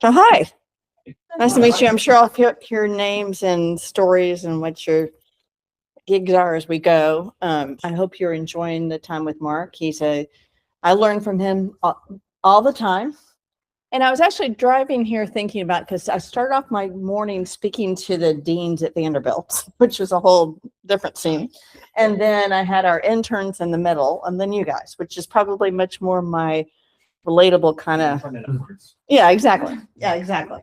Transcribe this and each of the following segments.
So hi, nice to meet you. I'm sure I'll hear names and stories and what your gigs are as we go. I hope you're enjoying the time with Mark. I learn from him all the time. And I was actually driving here thinking about, because I started off my morning speaking to the deans at Vanderbilt, which was a whole different scene. And then I had our interns in the middle, and then you guys, which is probably much more my relatable kind of. Yeah, exactly. Yeah, exactly.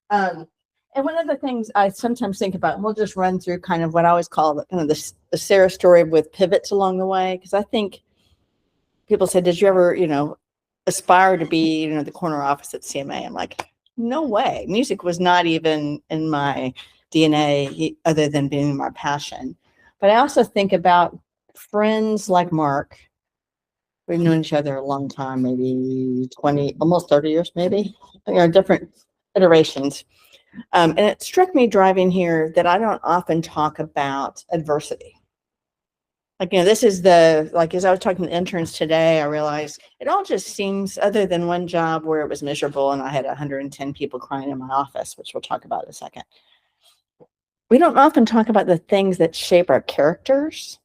And one of the things I sometimes think about, and we'll just run through kind of what I always call the Sarah story with pivots along the way, because I think people say, "Did you ever, aspire to be, the corner office at CMA?" I'm like, no way. Music was not even in my DNA, other than being my passion. But I also think about friends like Mark. We've known each other a long time, maybe 20, almost 30 years, maybe, different iterations. And it struck me driving here that I don't often talk about adversity. Like, this is as I was talking to interns today, I realized it all just seems, other than one job where it was miserable and I had 110 people crying in my office, which we'll talk about in a second. We don't often talk about the things that shape our characters.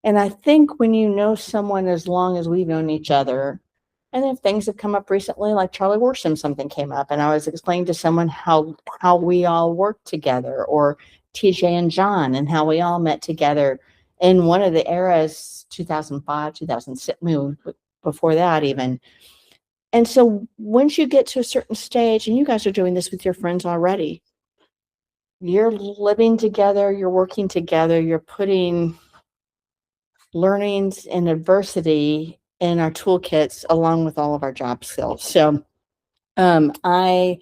And I think when you know someone as long as we've known each other, and if things have come up recently, like Charlie Worsham, something came up, and I was explaining to someone how we all worked together, or TJ and John, and how we all met together in one of the eras, 2005, 2006, before that even. And so once you get to a certain stage, and you guys are doing this with your friends already, you're living together, you're working together, you're putting learnings and adversity in our toolkits along with all of our job skills. So I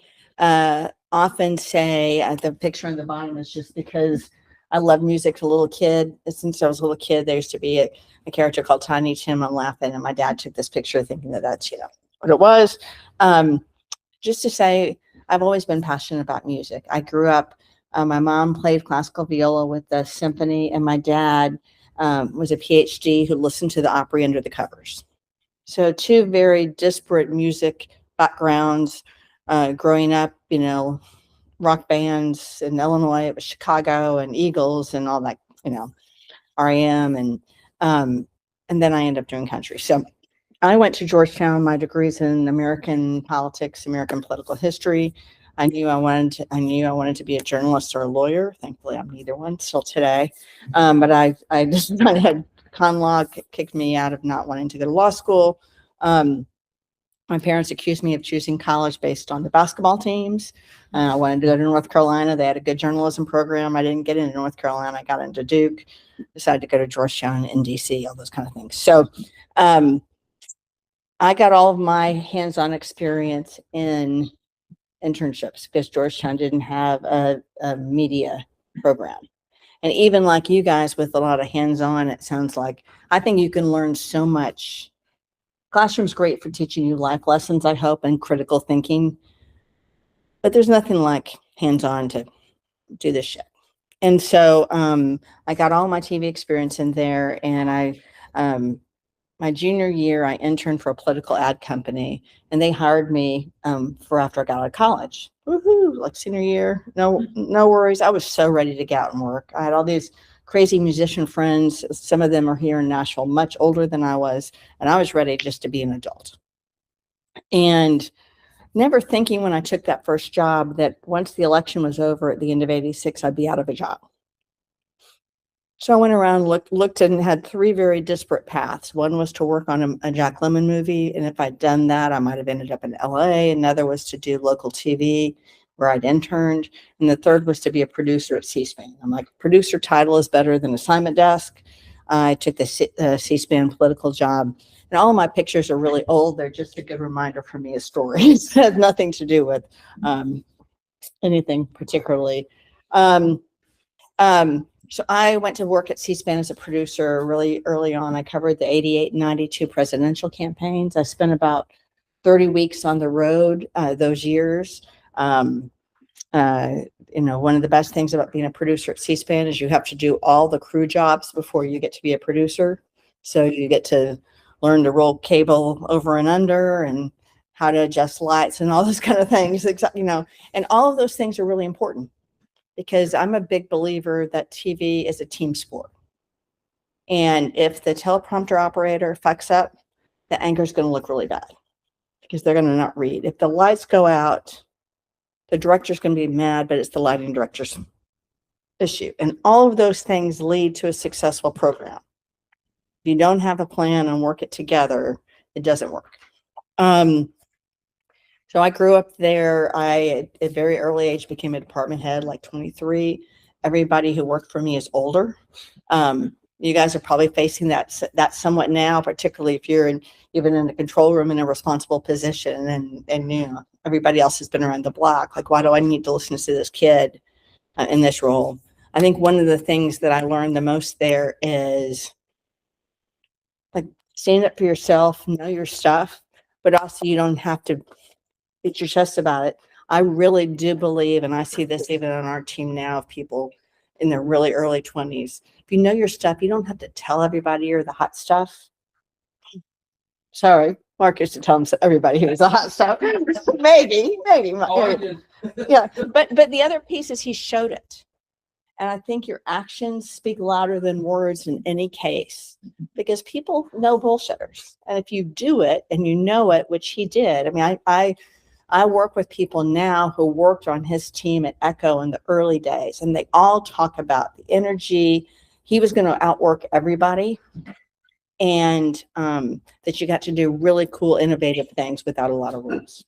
often say the picture on the bottom is just because I love music as a little kid. Since I was a little kid, there used to be a character called Tiny Tim. I'm laughing, and my dad took this picture thinking that's what it was. Just to say, I've always been passionate about music. I grew up, my mom played classical viola with the symphony, and my dad was a PhD who listened to the Opry under the covers. So two very disparate music backgrounds. Growing up, rock bands in Illinois, it was Chicago and Eagles and all that, REM, and then I ended up doing country. So I went to Georgetown. My degree's in American politics, American political history. I knew I wanted to be a journalist or a lawyer. Thankfully, I'm neither one still today. But I just kind of had con law kicked me out of not wanting to go to law school. My parents accused me of choosing college based on the basketball teams. I wanted to go to North Carolina. They had a good journalism program. I didn't get into North Carolina. I got into Duke, decided to go to Georgetown and DC, all those kind of things. So I got all of my hands-on experience in internships because Georgetown didn't have a media program. And even like you guys with a lot of hands-on, it sounds like, I think you can learn so much. Classroom's great for teaching you life lessons, I hope, and critical thinking. But there's nothing like hands-on to do this shit. And so I got all my TV experience in there, and my junior year, I interned for a political ad company, and they hired me for after I got out of college. Woohoo! Like senior year, no worries. I was so ready to get out and work. I had all these crazy musician friends. Some of them are here in Nashville, much older than I was, and I was ready just to be an adult. And never thinking when I took that first job that once the election was over at the end of '86, I'd be out of a job. So I went around, looked and had three very disparate paths. One was to work on a Jack Lemmon movie, and if I'd done that, I might have ended up in LA. Another was to do local TV, where I'd interned. And the third was to be a producer at C-SPAN. I'm like, producer title is better than assignment desk. I took the C-SPAN political job. And all of my pictures are really old. They're just a good reminder for me of stories. It has nothing to do with anything particularly. So I went to work at C-SPAN as a producer really early on. I covered the '88 and '92 presidential campaigns. I spent about 30 weeks on the road those years. One of the best things about being a producer at C-SPAN is you have to do all the crew jobs before you get to be a producer. So you get to learn to roll cable over and under and how to adjust lights and all those kind of things, you know, and all of those things are really important because I'm a big believer that TV is a team sport. And if the teleprompter operator fucks up, the anchor is going to look really bad because they're going to not read. If the lights go out, the director's going to be mad, but it's the lighting director's issue. And all of those things lead to a successful program. If you don't have a plan and work it together, it doesn't work. So I grew up there. I, at a very early age, became a department head, like 23. Everybody who worked for me is older. You guys are probably facing that somewhat now, particularly if you're even in the control room in a responsible position, and you know, everybody else has been around the block. Like, why do I need to listen to this kid in this role? I think one of the things that I learned the most there is like stand up for yourself, know your stuff, but also you don't have to beat your chest about it. I really do believe, and I see this even on our team now of people in their really early 20s. If you know your stuff, you don't have to tell everybody you're the hot stuff. Sorry, Mark used to tell everybody he was the hot stuff. maybe. Oh, yeah, but the other piece is he showed it. And I think your actions speak louder than words in any case, because people know bullshitters. And if you do it and you know it, which he did, I mean, I work with people now who worked on his team at Echo in the early days, and they all talk about the energy. He was going to outwork everybody, and that you got to do really cool, innovative things without a lot of rules.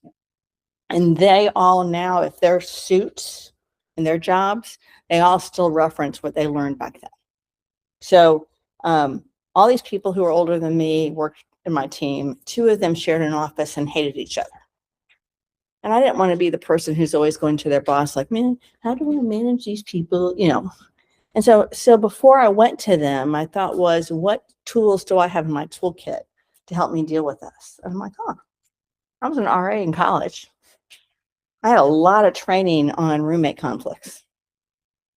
And they all now, if they're suits in their jobs, they all still reference what they learned back then. So all these people who are older than me worked in my team. 2 of them shared an office and hated each other. And I didn't want to be the person who's always going to their boss like, man, how do I manage these people? You know. And so before I went to them, I thought was, what tools do I have in my toolkit to help me deal with this? And I'm like, oh, I was an RA in college. I had a lot of training on roommate conflicts.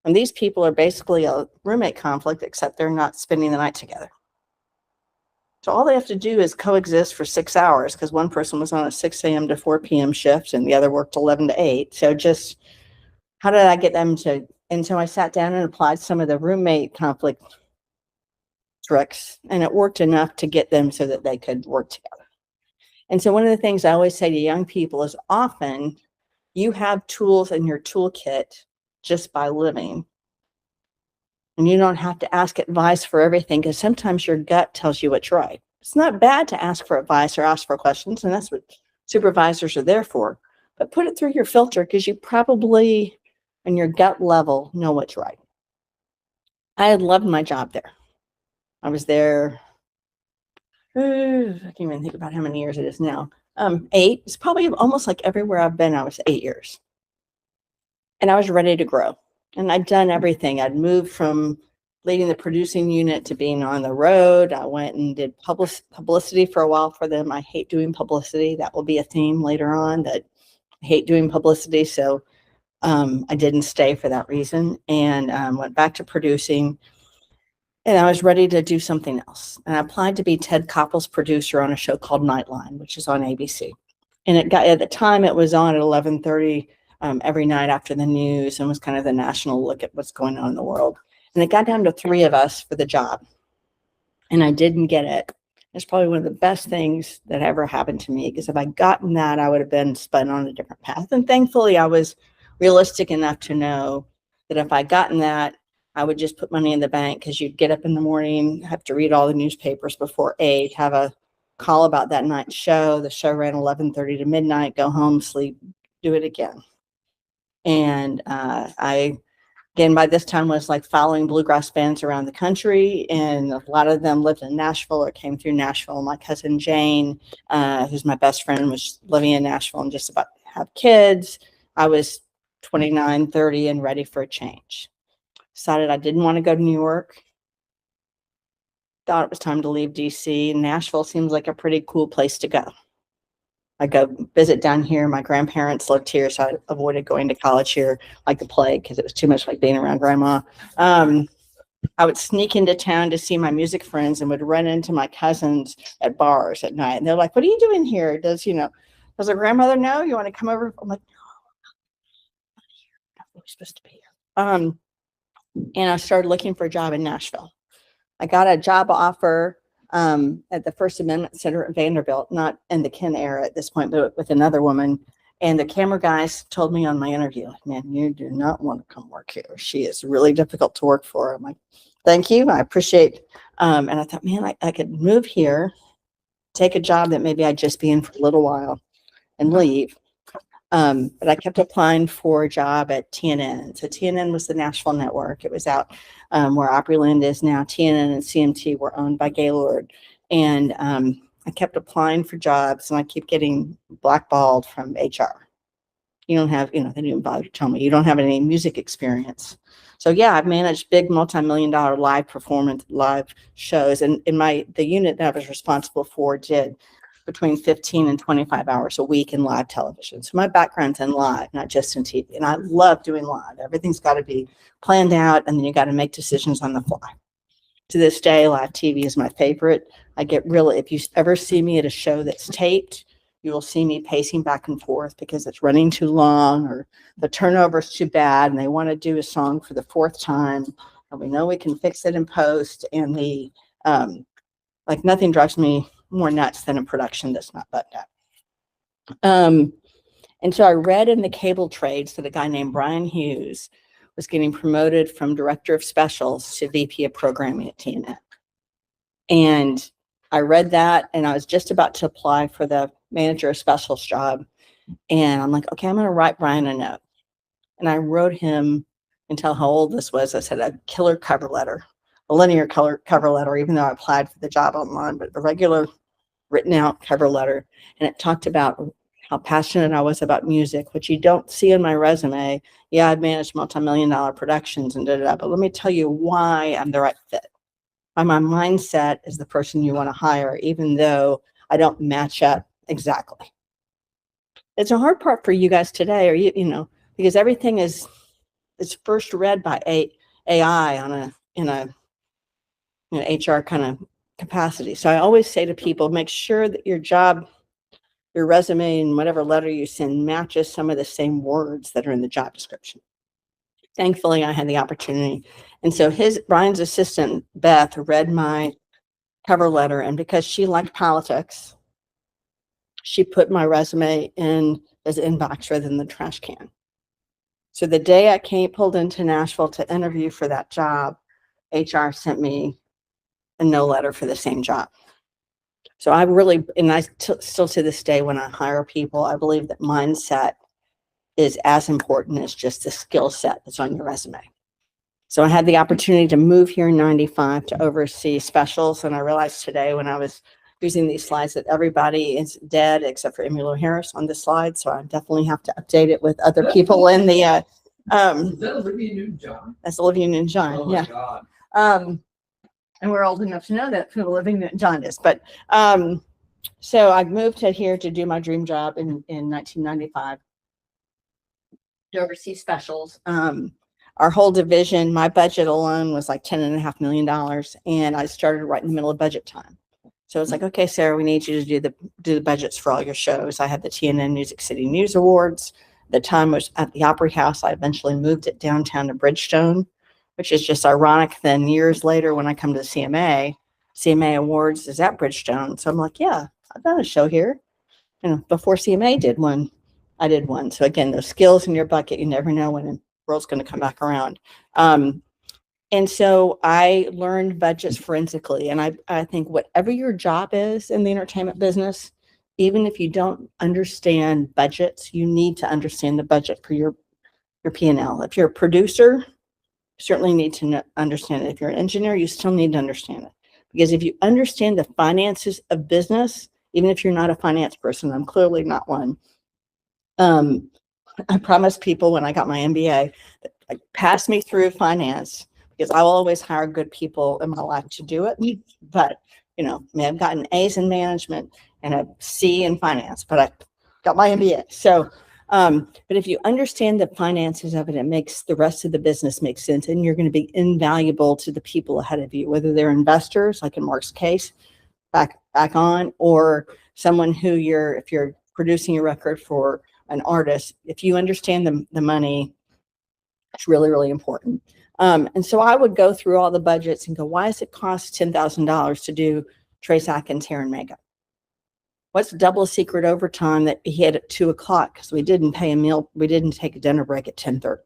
And these people are basically a roommate conflict, except they're not spending the night together. So all they have to do is coexist for 6 hours, because one person was on a 6 a.m. to 4 p.m. shift and the other worked 11 to 8. So just how did I get them to? And so I sat down and applied some of the roommate conflict tricks, and it worked enough to get them so that they could work together. And so one of the things I always say to young people is often you have tools in your toolkit just by living. And you don't have to ask advice for everything, because sometimes your gut tells you what's right. It's not bad to ask for advice or ask for questions, and that's what supervisors are there for. But put it through your filter, because you probably, on your gut level, know what's right. I had loved my job there. I was there, I can't even think about how many years it is now. 8. It's probably almost like everywhere I've been, I was 8 years. And I was ready to grow. And I'd done everything. I'd moved from leading the producing unit to being on the road. I went and did publicity for a while for them. I hate doing publicity. That will be a theme later on, that I hate doing publicity. So I didn't stay for that reason, and went back to producing. And I was ready to do something else. And I applied to be Ted Koppel's producer on a show called Nightline, which is on ABC. And it got, at the time, it was on at 11:30 every night after the news, and was kind of the national look at what's going on in the world. And it got down to 3 of us for the job. And I didn't get it. It's probably one of the best things that ever happened to me, because if I'd gotten that, I would have been spun on a different path. And thankfully, I was realistic enough to know that if I'd gotten that, I would just put money in the bank, because you'd get up in the morning, have to read all the newspapers before 8, have a call about that night's show. The show ran 11:30 to midnight, go home, sleep, do it again. And I, again, by this time was like following bluegrass bands around the country. And a lot of them lived in Nashville or came through Nashville. My cousin Jane, who's my best friend, was living in Nashville and just about to have kids. I was 29, 30 and ready for a change. Decided I didn't want to go to New York. Thought it was time to leave DC. Nashville seems like a pretty cool place to go. I go visit down here. My grandparents lived here, so I avoided going to college here like the plague, because it was too much like being around grandma. I would sneak into town to see my music friends, and would run into my cousins at bars at night. And they're like, what are you doing here? Does, you know, Does her grandmother know? You want to come over? I'm like, no, not really supposed to be here. And I started looking for a job in Nashville. I got a job offer at the First Amendment Center at Vanderbilt, not in the Ken era at this point, but with another woman. And the camera guys told me on my interview, like, man, you do not want to come work here. She is really difficult to work for. I'm like, thank you. I appreciate. And I thought, man, I could move here, take a job that maybe I'd just be in for a little while and leave. But I kept applying for a job at TNN. So TNN was the Nashville network. It was out where Opryland is now. TNN and CMT were owned by Gaylord. And I kept applying for jobs, and I keep getting blackballed from HR. You don't have, they didn't bother to tell me, you don't have any music experience. So yeah, I've managed big multi-million-dollar live shows. And the unit that I was responsible for did between 15 and 25 hours a week in live television. So my background's in live, not just in TV. And I love doing live. Everything's got to be planned out, and then you got to make decisions on the fly. To this day, live TV is my favorite. I get really, if you ever see me at a show that's taped, you will see me pacing back and forth because it's running too long or the turnover is too bad and they want to do a song for the fourth time. And we know we can fix it in post. And like nothing drives me more nuts than a production that's not buttoned up. And so I read in the cable trades that a guy named Brian Hughes was getting promoted from director of specials to VP of programming at TNN. And I read that, and I was just about to apply for the manager of specials job. And I'm like, okay, I'm going to write Brian a note. And I wrote him, and tell how old this was. I said a killer cover letter, a linear color cover letter, even though I applied for the job online, but a regular written out cover letter. And it talked about how passionate I was about music, which you don't see in my resume. Yeah, I've managed multi-million-dollar productions and da-da-da, but let me tell you why I'm the right fit. Why my mindset is the person you want to hire, even though I don't match up exactly. It's a hard part for you guys today, or because everything is first read by AI in a HR kind of capacity. So I always say to people, make sure that your job, your resume, and whatever letter you send matches some of the same words that are in the job description. Thankfully, I had the opportunity. And so Brian's assistant, Beth, read my cover letter. And because she liked politics, she put my resume in his inbox rather than the trash can. So the day I pulled into Nashville to interview for that job, HR sent me a no letter for the same job. So I really, and still to this day, when I hire people, I believe that mindset is as important as just the skill set that's on your resume. So I had the opportunity to move here in 95 to oversee specials. And I realized today when I was using these slides that everybody is dead except for Emmylou Harris on this slide. So I definitely have to update it with other people in the, is that Olivia Newton-John? That's Olivia Newton-John. Oh yeah. God. And we're old enough to know that who Olivia Newton-John is. But so I moved here to do my dream job in 1995 to oversee specials. Our whole division, my budget alone was like $10.5 million. And I started right in the middle of budget time. So it's like, okay, Sarah, we need you to do the budgets for all your shows. I had the TNN Music City News Awards. The time was at the Opry House. I eventually moved it downtown to Bridgestone, which is just ironic. Then years later, when I come to the CMA Awards is at Bridgestone. So I'm like, yeah, I've done a show here. Before CMA did one, I did one. So again, those skills in your bucket, you never know when the world's going to come back around. And so I learned budgets forensically. And I think whatever your job is in the entertainment business, even if you don't understand budgets, you need to understand the budget for your P&L. If you're a producer, you certainly need to understand it. If you're an engineer, you still need to understand it. Because if you understand the finances of business, even if you're not a finance person, I'm clearly not one. I promised people when I got my MBA that like, pass me through finance, because I will always hire good people in my life to do it. But, I've gotten A's in management and a C in finance, but I got my MBA. So, but if you understand the finances of it, it makes the rest of the business make sense, and you're going to be invaluable to the people ahead of you, whether they're investors, like in Mark's case, back on, or someone who if you're producing a record for an artist, if you understand the money, it's really, really important. And so I would go through all the budgets and go, why does it cost $10,000 to do Trace Atkins hair and makeup? What's double secret overtime that he had at 2:00 because we didn't pay a meal, we didn't take a dinner break at 10:30.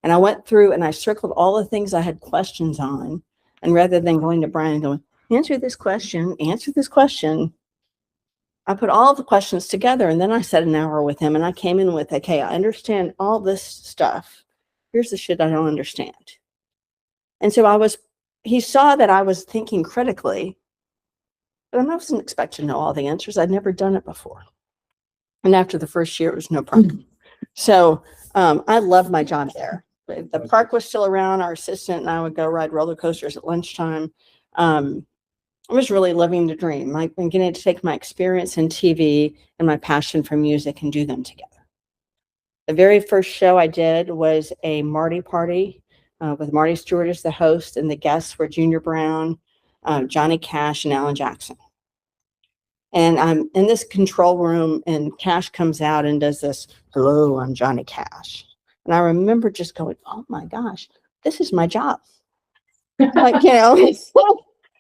And I went through and I circled all the things I had questions on. And rather than going to Brian and going, answer this question, I put all the questions together. And then I sat an hour with him and I came in with, okay, I understand all this stuff. Here's the shit I don't understand. And so he saw that I was thinking critically, but I wasn't expecting to know all the answers. I'd never done it before. And after the first year, it was no problem. So I loved my job there. The park was still around. Our assistant and I would go ride roller coasters at lunchtime. I was really living the dream. I'm getting to take my experience in TV and my passion for music and do them together. The very first show I did was a Marty party with Marty Stewart as the host, and the guests were Junior Brown, Johnny Cash, and Alan Jackson. And I'm in this control room, and Cash comes out and does this, hello, I'm Johnny Cash. And I remember just going, oh my gosh, this is my job. Like, you know,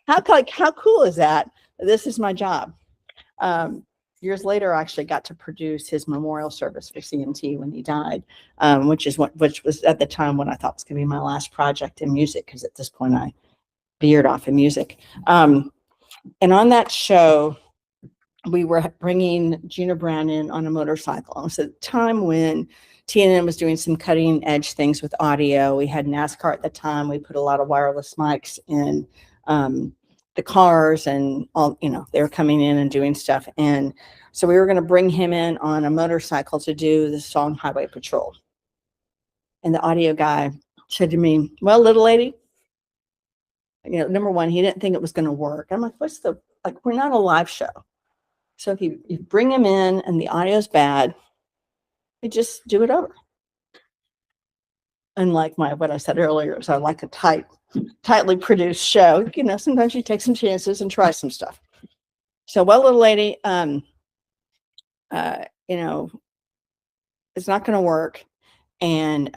how cool is that? This is my job. Years later, I actually got to produce his memorial service for CMT when he died, which was at the time when I thought was going to be my last project in music, because at this point I veered off in music. And on that show, we were bringing Gina Brown in on a motorcycle. It was at the time when TNN was doing some cutting edge things with audio. We had NASCAR at the time. We put a lot of wireless mics in the cars, and all, you know, they were coming in and doing stuff. And so we were going to bring him in on a motorcycle to do the song Highway Patrol. And the audio guy said to me, well, little lady, you know, number one, he didn't think it was going to work. I'm like, we're not a live show. So if you bring him in and the audio's bad, you just do it over. Unlike what I said earlier, is I like a tightly produced show. You know, sometimes you take some chances and try some stuff. So, well, little lady, you know, it's not going to work. And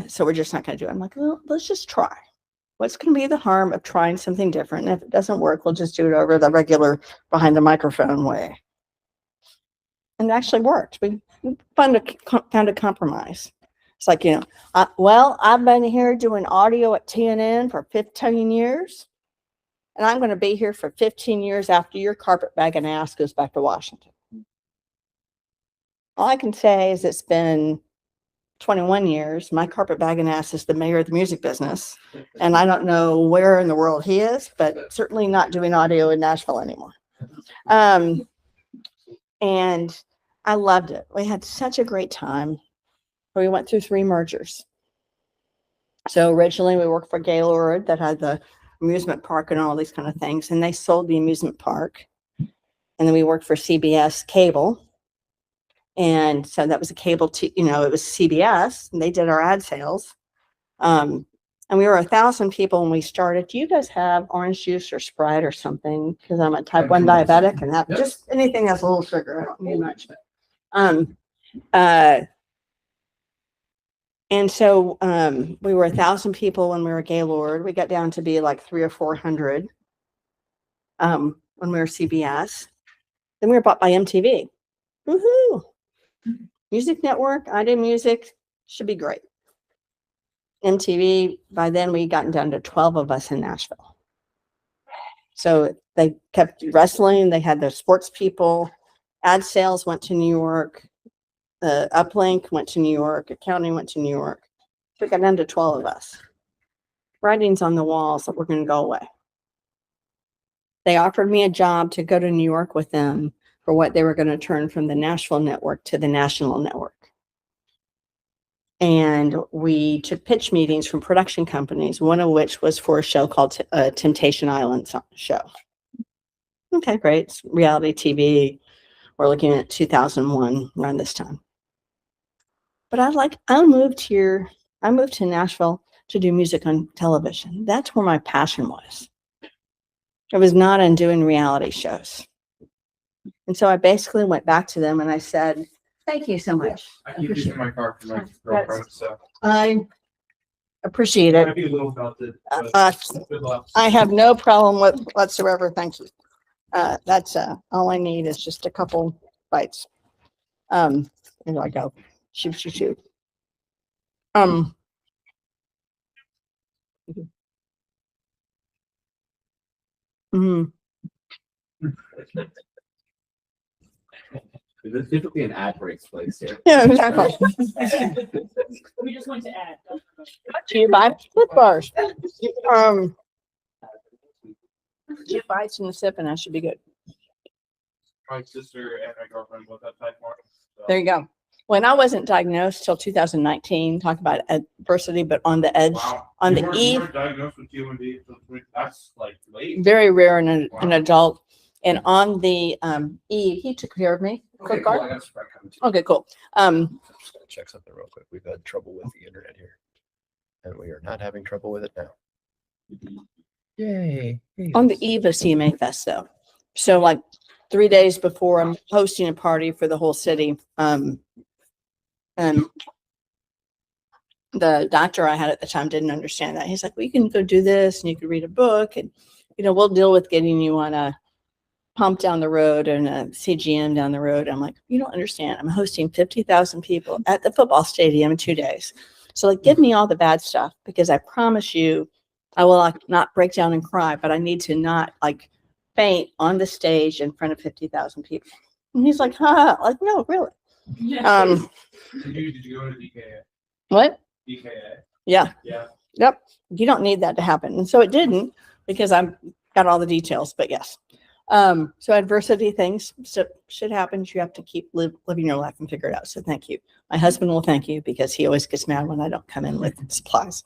so we're just not going to do it. I'm like, well, let's just try. What's going to be the harm of trying something different? And if it doesn't work, we'll just do it over the regular behind the microphone way. And it actually worked. We found a compromise. It's like, you know, I've been here doing audio at TNN for 15 years, and I'm going to be here for 15 years after your carpetbagging ass goes back to Washington. All I can say is it's been 21 years. My carpetbagging ass is the mayor of the music business, and I don't know where in the world he is, but certainly not doing audio in Nashville anymore. And I loved it. We had such a great time. We went through 3 mergers. So originally we worked for Gaylord that had the amusement park and all these kind of things, and they sold the amusement park. And then we worked for CBS Cable. And so that was a cable, it was CBS, and they did our ad sales. And we were 1,000 people when we started. Do you guys have orange juice or Sprite or something? Because I'm a type 1 diabetic, and that just anything that's a little sugar. I don't need much. And so we were 1,000 people when we were Gaylord. We got down to be like 300 or 400 when we were CBS. Then we were bought by MTV. Woohoo! Music Network, I did music, should be great. MTV, by then we gotten down to 12 of us in Nashville. So they kept wrestling. They had their sports people. Ad sales went to New York. Uplink went to New York. Accounting went to New York. So we got down to 12 of us. Writings on the walls that we're going to go away. They offered me a job to go to New York with them for what they were going to turn from the Nashville network to the national network. And we took pitch meetings from production companies, one of which was for a show called Temptation Island show. Okay, great. It's reality TV. We're looking at 2001 around this time. But I moved to Nashville to do music on television. That's where my passion was. It was not in doing reality shows. And so I basically went back to them and I said, thank you so much. I keep using my car for my That's- girlfriend, so I appreciate might it. be a little melted, but Uh, good luck. I have no problem with whatsoever. Thank you. That's all I need is just a couple bites. Here I go. Shoot, shoot, shoot. Um, mhm. There's typically an ad breaks place here. Yeah, exactly. We just went to add. Do you buy flip bars? Um, 2 bites and a sip, and that should be good. My sister and my girlfriend both have type 1. So. There you go. When I wasn't diagnosed till 2019, talk about adversity, but on the edge, Wow. on You the weren't- eve, you weren't diagnosed with TMD until that's like late. very rare in an Wow. adult. And on the eve, he took care of me. Okay, Quick cool. I card. got a Sprite coming too. Okay, cool. Just gotta check something real quick. We've had trouble with the internet here. And we are not having trouble with it now. Yay. On the eve of CMA Fest, though. So like 3 days before, I'm hosting a party for the whole city. And the doctor I had at the time didn't understand that. He's like, well, you can go do this and you can read a book and, we'll deal with getting you on a pump down the road and a CGM down the road. I'm like, you don't understand. I'm hosting 50,000 people at the football stadium in 2 days. So like, give me all the bad stuff because I promise you, I will like not break down and cry, but I need to not like faint on the stage in front of 50,000 people. And he's like, like, no, really. Did you go to DKA? What? DKA. Yeah. Yeah. Yep. You don't need that to happen. And so it didn't because I've got all the details, but yes. So adversity things should happen. You have to keep living your life and figure it out. So thank you. My husband will thank you because he always gets mad when I don't come in with supplies.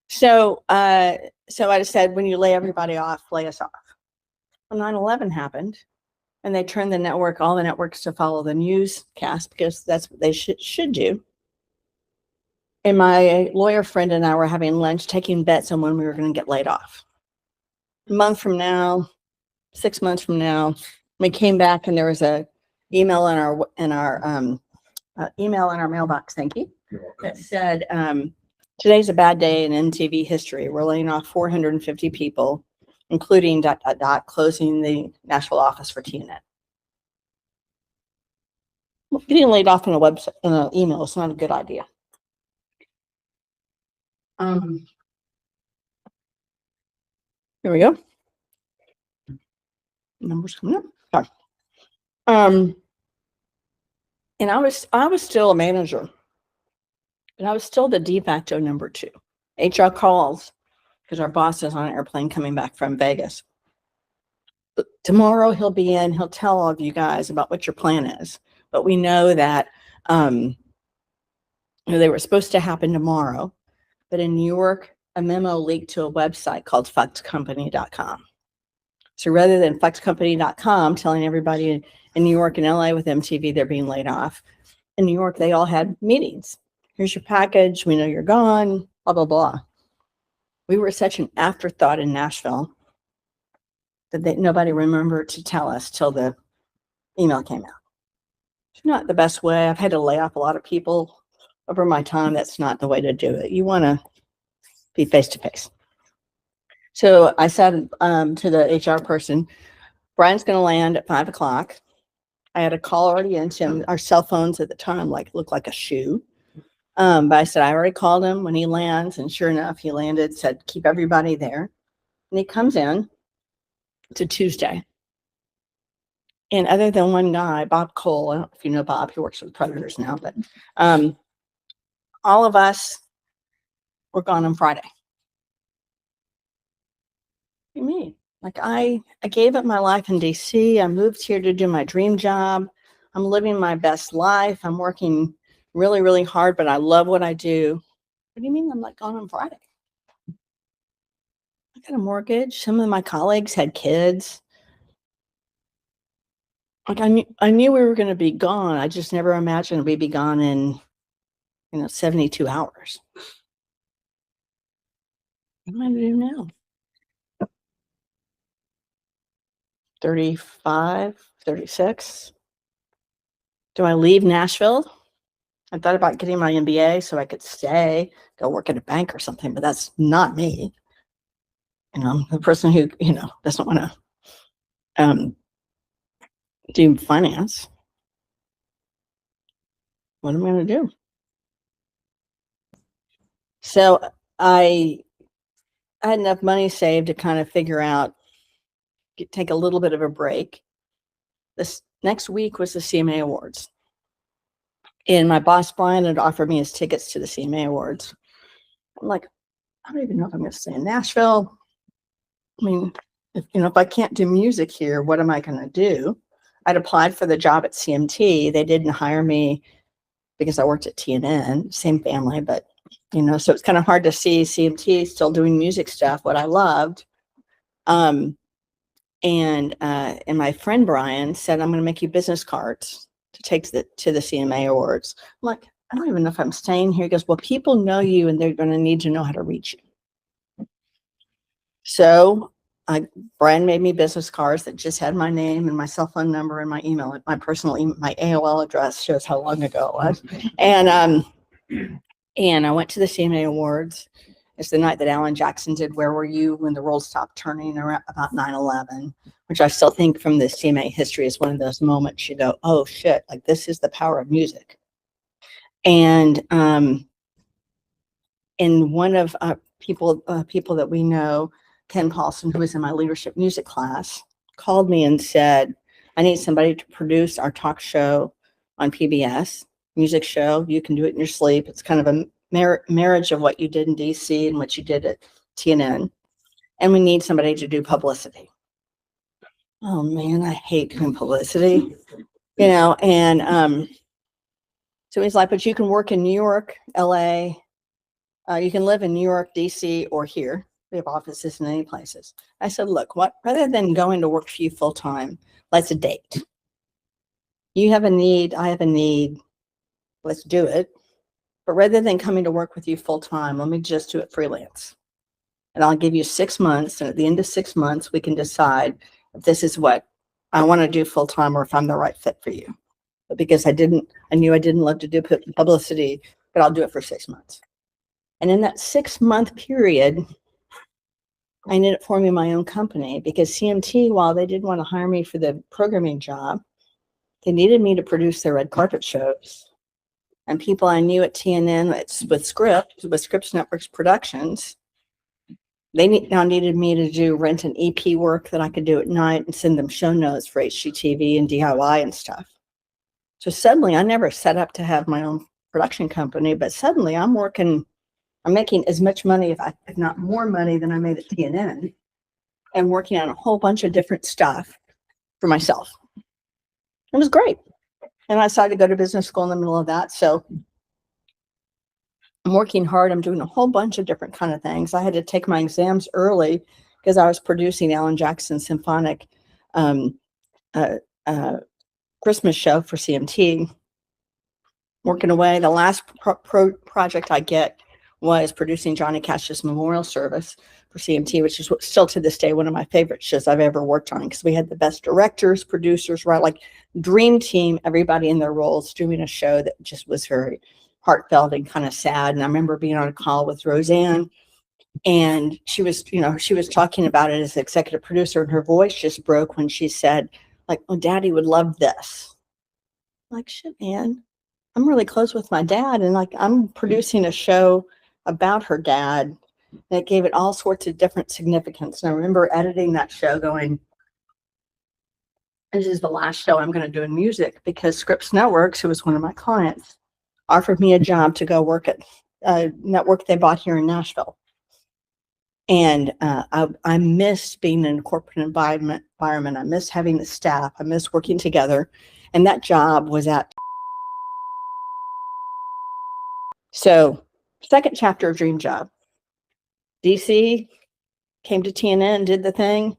So I just said, when you lay everybody off, lay us off. Well, 9/11 happened and they turned all the networks to follow the newscast because that's what they should do. And my lawyer friend and I were having lunch, taking bets on when we were going to get laid off. A month from now, 6 months from now, we came back and there was a email in our mailbox. Thank you. That said, today's a bad day in NTV history. We're laying off 450 people, including ... closing the national office for TNN. Getting laid off in an email is not a good idea. Here we go. Numbers coming up. Sorry. And I was still a manager, and I was still the de facto number 2. HR calls because our boss is on an airplane coming back from Vegas. But tomorrow he'll be in. He'll tell all of you guys about what your plan is. But we know that they were supposed to happen tomorrow. But in New York, a memo leaked to a website called fuckedcompany.com. So rather than fuckedcompany.com telling everybody in New York and LA with MTV they're being laid off, in New York they all had meetings. Here's your package. We know you're gone. Blah blah blah. We were such an afterthought in Nashville that nobody remembered to tell us till the email came out. It's not the best way. I've had to lay off a lot of people over my time. That's not the way to do it. You want to be face to face. So I said to the HR person, Brian's going to land at 5 o'clock. I had a call already into him. Our cell phones at the time looked like a shoe. But I said, I already called him when he lands. And sure enough, he landed, said, keep everybody there. And he comes in to Tuesday. And other than one guy, Bob Cole, I don't know if you know Bob, he works with Predators now, but all of us were gone on Friday. What do you mean? Like I gave up my life in DC. I moved here to do my dream job. I'm living my best life. I'm working really, really hard, but I love what I do. What do you mean I'm not gone on Friday? I got a mortgage. Some of my colleagues had kids. Like I knew we were going to be gone. I just never imagined we'd be gone in, 72 hours. What am I going to do now? 35, 36. Do I leave Nashville? I thought about getting my MBA so I could stay, go work at a bank or something, but that's not me. I'm the person who, doesn't want to do finance. What am I going to do? So I had enough money saved to kind of figure out, take a little bit of a break. This next week was the CMA Awards. And my boss, Brian, had offered me his tickets to the CMA Awards. I'm like, I don't even know if I'm going to stay in Nashville. I mean, if I can't do music here, what am I going to do? I'd applied for the job at CMT. They didn't hire me because I worked at TNN, same family, but, so it's kind of hard to see CMT still doing music stuff, what I loved. And my friend Brian said, I'm going to make you business cards to take to the CMA Awards. I'm like, I don't even know if I'm staying here. He goes, well, people know you and they're going to need to know how to reach you. So Brian made me business cards that just had my name and my cell phone number and my email, my personal email, my AOL address shows how long ago it was. And I went to the CMA Awards. It's the night that Alan Jackson did Where Were You When the World Stopped Turning, around about 9/11, which I still think from the CMA history is one of those moments you go, oh shit, like this is the power of music. And one of people that we know, Ken Paulson, who was in my leadership music class, called me and said, I need somebody to produce our talk show on PBS, music show. You can do it in your sleep. It's kind of a marriage of what you did in DC and what you did at TNN. And we need somebody to do publicity. Oh man, I hate doing publicity, and so he's like, but you can work in New York, LA, you can live in New York, DC, or here. We have offices in any places. I said, look, rather than going to work for you full time, let's date. You have a need, I have a need, let's do it. But rather than coming to work with you full time, let me just do it freelance. And I'll give you 6 months. And at the end of 6 months, we can decide if this is what I want to do full time or if I'm the right fit for you. But because I knew I didn't love to do publicity, but I'll do it for 6 months. And in that 6 month period, I ended up forming my own company because CMT, while they didn't want to hire me for the programming job, they needed me to produce their red carpet shows. And people I knew at TNN with Scripps Networks Productions, they now needed me to do rent and EP work that I could do at night and send them show notes for HGTV and DIY and stuff. So suddenly I never set up to have my own production company, but suddenly I'm making as much money, if not more money than I made at TNN, and working on a whole bunch of different stuff for myself. It was great. And I decided to go to business school in the middle of that. So I'm working hard. I'm doing a whole bunch of different kind of things. I had to take my exams early because I was producing Alan Jackson's symphonic Christmas show for CMT. Working away. The last project I get was producing Johnny Cash's memorial service for CMT, which is still to this day one of my favorite shows I've ever worked on because we had the best directors, producers, right? Like dream team, everybody in their roles doing a show that just was very heartfelt and kind of sad. And I remember being on a call with Roseanne and she was talking about it as executive producer and her voice just broke when she said, like, oh, Daddy would love this. I'm like, shit, man, I'm really close with my dad. And like, I'm producing a show about her dad. And it gave it all sorts of different significance. And I remember editing that show going, this is the last show I'm going to do in music because Scripps Networks, who was one of my clients, offered me a job to go work at a network they bought here in Nashville. And I missed being in a corporate environment. I missed having the staff. I missed working together. And that job was at. So second chapter of Dream Job. DC, came to TNN, did the thing.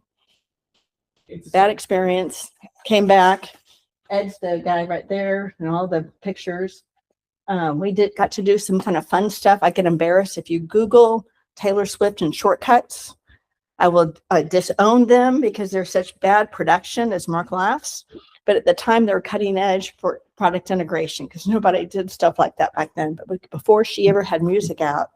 Bad experience. Came back. Ed's the guy right there and all the pictures. We got to do some kind of fun stuff. I get embarrassed if you Google Taylor Swift and shortcuts. I will disown them because they're such bad production, as Mark laughs. But at the time, they're cutting edge for product integration because nobody did stuff like that back then. But before she ever had music out,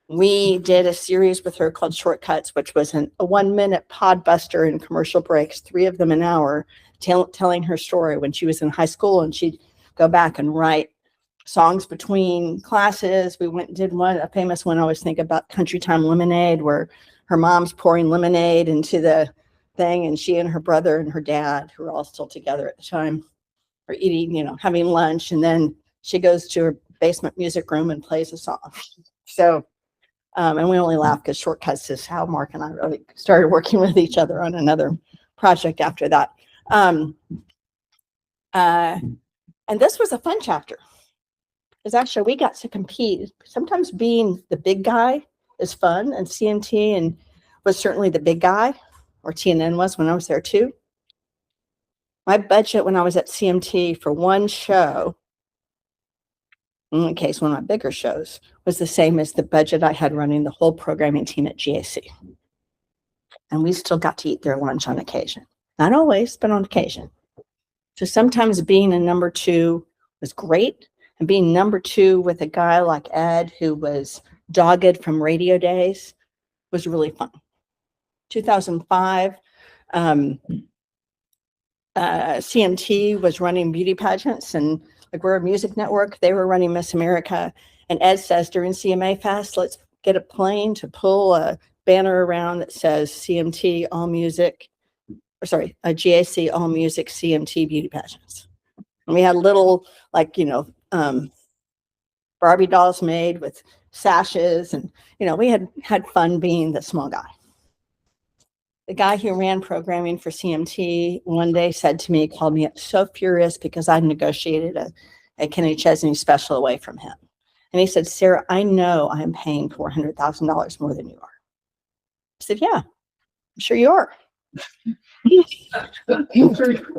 we did a series with her called Shortcuts, which was a 1-minute pod buster in commercial breaks, 3 of them an hour, telling her story when she was in high school, and she'd go back and write songs between classes. We went and did a famous one I always think about, Country Time Lemonade, where her mom's pouring lemonade into the thing, and she and her brother and her dad, who were all still together at the time, are eating, having lunch, and then she goes to her basement music room and plays a song. So, and we only laugh because Shortcuts is how Mark and I really started working with each other on another project after that. And this was a fun chapter. Because actually we got to compete. Sometimes being the big guy is fun, and CMT was certainly the big guy, or TNN was when I was there too. My budget when I was at CMT for one show, in the case one of my bigger shows, was the same as the budget I had running the whole programming team at GAC. And we still got to eat their lunch on occasion. Not always, but on occasion. So sometimes being a number 2 was great. And being number 2 with a guy like Ed, who was dogged from radio days, was really fun. 2005, CMT was running beauty pageants, and like we're a music network, they were running Miss America. And Ed says during CMA Fest, let's get a plane to pull a banner around that says CMT All Music, or sorry, a GAC All Music CMT beauty pageants. And we had little, Barbie dolls made with sashes, and we had fun being the small guy. The guy who ran programming for CMT one day said to me, called me up so furious because I negotiated a Kenny Chesney special away from him. And he said, Sarah, I know I'm paying $400,000 more than you are. I said, yeah, I'm sure you are.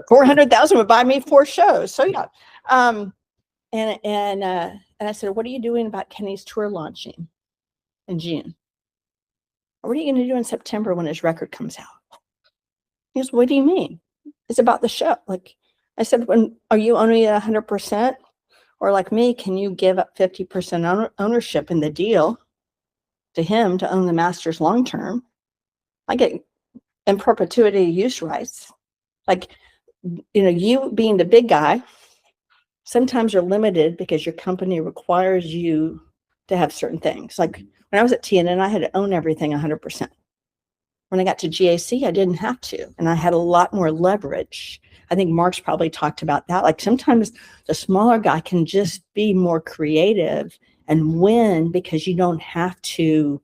400,000 would buy me 4 shows. So yeah. And I said, what are you doing about Kenny's tour launching in June? What are you going to do in September when his record comes out? He goes, what do you mean? It's about the show. Like I said, are you owning it 100%? Or like me, can you give up 50% ownership in the deal to him to own the masters long-term? I get in perpetuity use rights. Like, you being the big guy, sometimes you're limited because your company requires you to have certain things. Like when I was at TNN, I had to own everything 100%. When I got to GAC, I didn't have to, and I had a lot more leverage. I think Mark's probably talked about that. Like sometimes the smaller guy can just be more creative and win because you don't have to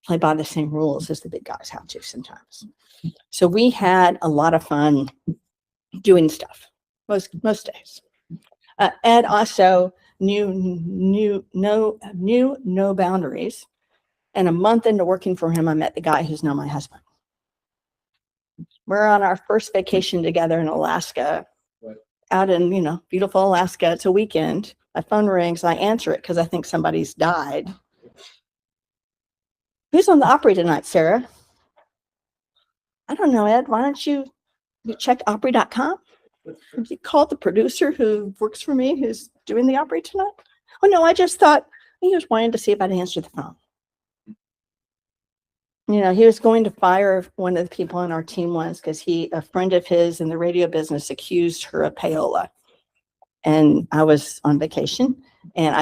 play by the same rules as the big guys have to sometimes. So we had a lot of fun doing stuff most days. Ed also knew no boundaries. And a month into working for him, I met the guy who's now my husband. We're on our first vacation together in Alaska, out in, beautiful Alaska. It's a weekend. My phone rings. I answer it because I think somebody's died. Who's on the Opry tonight, Sarah? I don't know, Ed. Why don't you check Opry.com? Have you called the producer who works for me who's doing the Opry tonight? Oh, no, I just thought he was wanting to see if I'd answer the phone. He was going to fire one of the people on our team once because a friend of his in the radio business accused her of payola. And I was on vacation and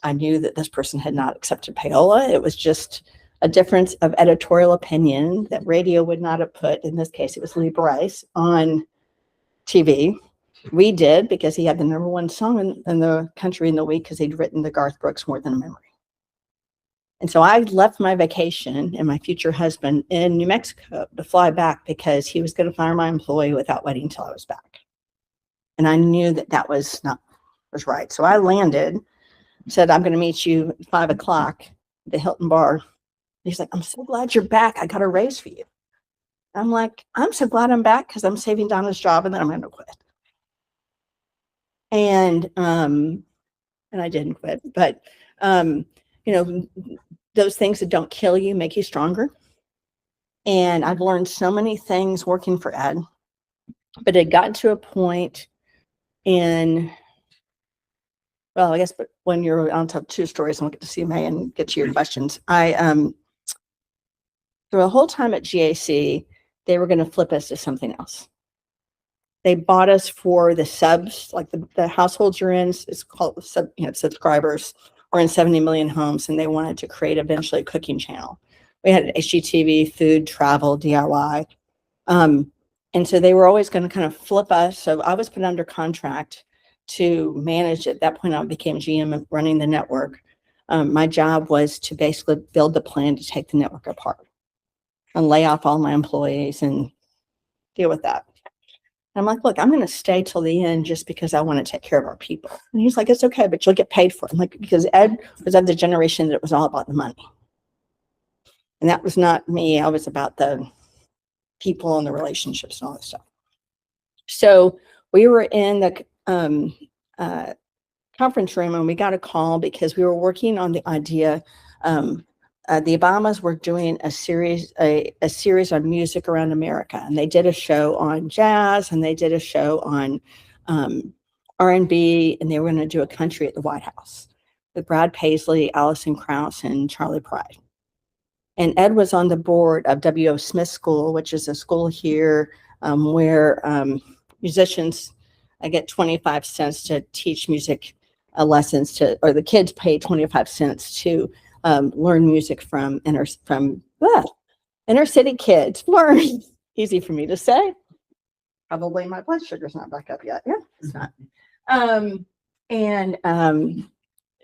I knew that this person had not accepted payola. It was just a difference of editorial opinion that radio would not have put, in this case, it was Lee Bryce, on TV. We did because he had the #1 song in the country in the week because he'd written the Garth Brooks More Than a Memory. And so I left my vacation and my future husband in New Mexico to fly back because he was going to fire my employee without waiting until I was back. And I knew that was right. So I landed, said, I'm going to meet you at 5 o'clock at the Hilton Bar. He's like, I'm so glad you're back. I got a raise for you. I'm like, I'm so glad I'm back because I'm saving Donna's job and then I'm going to quit. And I didn't quit, but those things that don't kill you make you stronger. And I've learned so many things working for Ed, but it got to a point in, well, I guess, but when you're on top two stories, and we'll get to CMA and get to your questions. Through the whole time at GAC, they were going to flip us to something else. They bought us for the subs, like the households you're in, it's called subscribers. We're in 70 million homes, and they wanted to create eventually a cooking channel. We had HGTV, food, travel, DIY. And so they were always going to kind of flip us. So I was put under contract to manage. At that point, I became GM running the network. My job was to basically build the plan to take the network apart and lay off all my employees and deal with that. And I'm like, look, I'm going to stay till the end just because I want to take care of our people. And he's like, it's okay, but you'll get paid for it. I'm like, because Ed was of the generation that it was all about the money. And that was not me. I was about the people and the relationships and all this stuff. So we were in the conference room, and we got a call because we were working on the idea. The Obamas were doing a series on music around America, and they did a show on jazz, and they did a show on R&B, and they were going to do a country at the White House with Brad Paisley, Alison Krauss, and Charlie Pride. And Ed was on the board of W.O. Smith School, which is a school here where musicians get 25 cents to teach music lessons or the kids pay 25 cents to learn music from inner city kids. Learn. Easy for me to say. Probably my blood sugar's not back up yet. Yeah, it's not.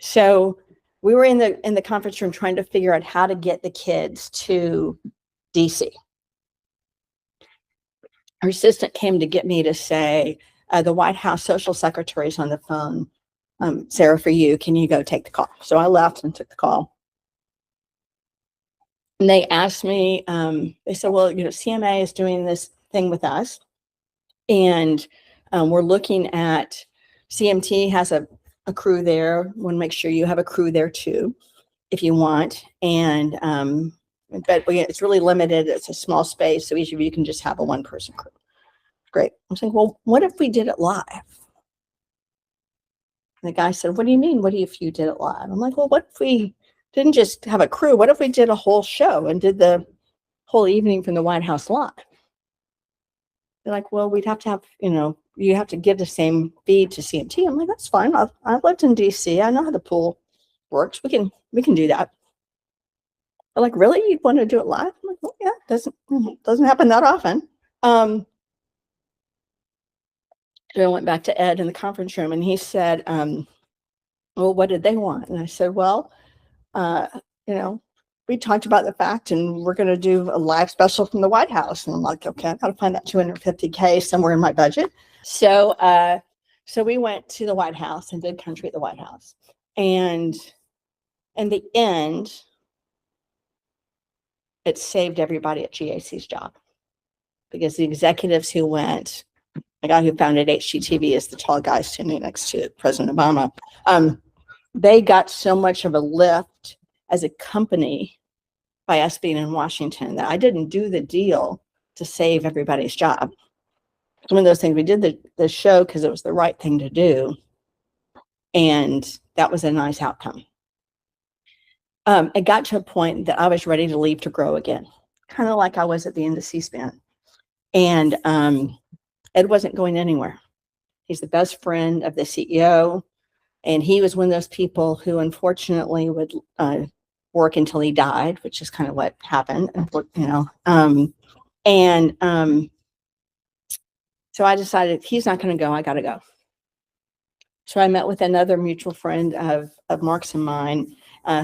So we were in the conference room trying to figure out how to get the kids to DC. Our assistant came to get me to say, the White House social secretary's on the phone. Sarah, for you, can you go take the call? So I left and took the call. And they asked me, they said, well, CMA is doing this thing with us. And we're looking at, CMT has a crew there. Want to make sure you have a crew there too, if you want. And but it's really limited. It's a small space, so each of you can just have a one-person crew. Great. I'm saying, well, what if we did it live? And the guy said, what do you mean? What if you did it live? I'm like, well, what if we didn't just have a crew? What if we did a whole show and did the whole evening from the White House live? They're like, well, we'd have to have, you have to give the same feed to CMT. I'm like, that's fine. I've lived in DC. I know how the pool works. We can do that. They're like, really? You'd want to do it live? I'm like, well, yeah, doesn't happen that often. So I went back to Ed in the conference room, and he said, well, what did they want? And I said, well, we talked about the fact, and we're going to do a live special from the White House. And I'm like, okay, I've got to find that $250K somewhere in my budget. So we went to the White House and did country at the White House. And in the end, it saved everybody at GAC's job, because the executives who went, the guy who founded HGTV is the tall guy standing next to President Obama. They got so much of a lift as a company by us being in Washington that I didn't do the deal to save everybody's job. It's one of those things. We did the show because it was the right thing to do, and that was a nice outcome. It got to a point that I was ready to leave to grow again, kind of like I was at the end of C-SPAN. And Ed wasn't going anywhere. He's the best friend of the CEO. And he was one of those people who unfortunately would work until he died, which is kind of what happened, so I decided he's not going to go. I got to go. So I met with another mutual friend of Mark's and mine,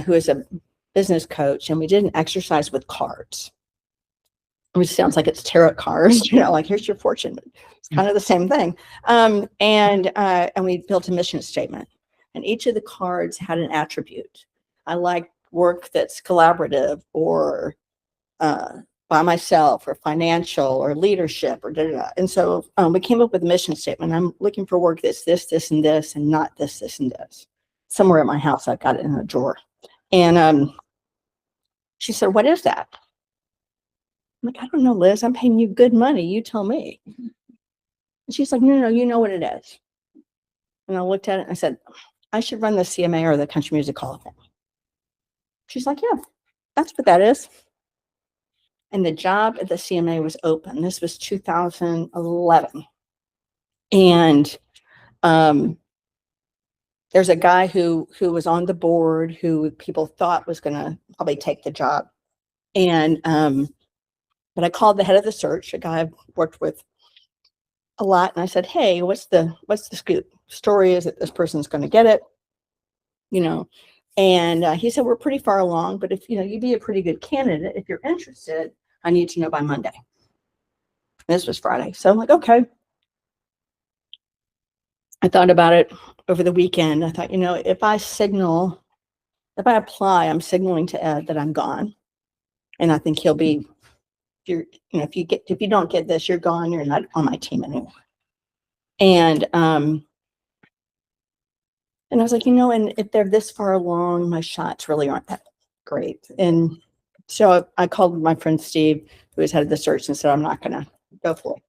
who is a business coach, and we did an exercise with cards, which sounds like it's tarot cards, like here's your fortune. It's kind of the same thing. And we built a mission statement, and each of the cards had an attribute. I like work that's collaborative, or by myself, or financial, or leadership, or da-da-da. And so we came up with a mission statement. I'm looking for work that's this, and this, and not this, and this. Somewhere at my house, I've got it in a drawer. And she said, what is that? like, I don't know, Liz, I'm paying you good money. You tell me. And she's like, no, you know what it is. And I looked at it and I said, I should run the CMA or the Country Music Hall of Fame. She's like, yeah, that's what that is. And the job at the CMA was open. This was 2011. And there's a guy who was on the board who people thought was going to probably take the job. And but I called the head of the search, a guy I've worked with a lot, and I said, hey, what's the scoop? Story is that this person's going to get it, you know. And he said, we're pretty far along, but if you'd be a pretty good candidate, if you're interested, I need to know by Monday. This was Friday. So I'm like, okay. I thought about it over the weekend. I thought, if I apply, I'm signaling to Ed that I'm gone. And I think he'll be, if you don't get this, you're gone. You're not on my team anymore. And I was like, and if they're this far along, my shots really aren't that great. And so I called my friend Steve, who was head of the search, and said, I'm not going to go for it.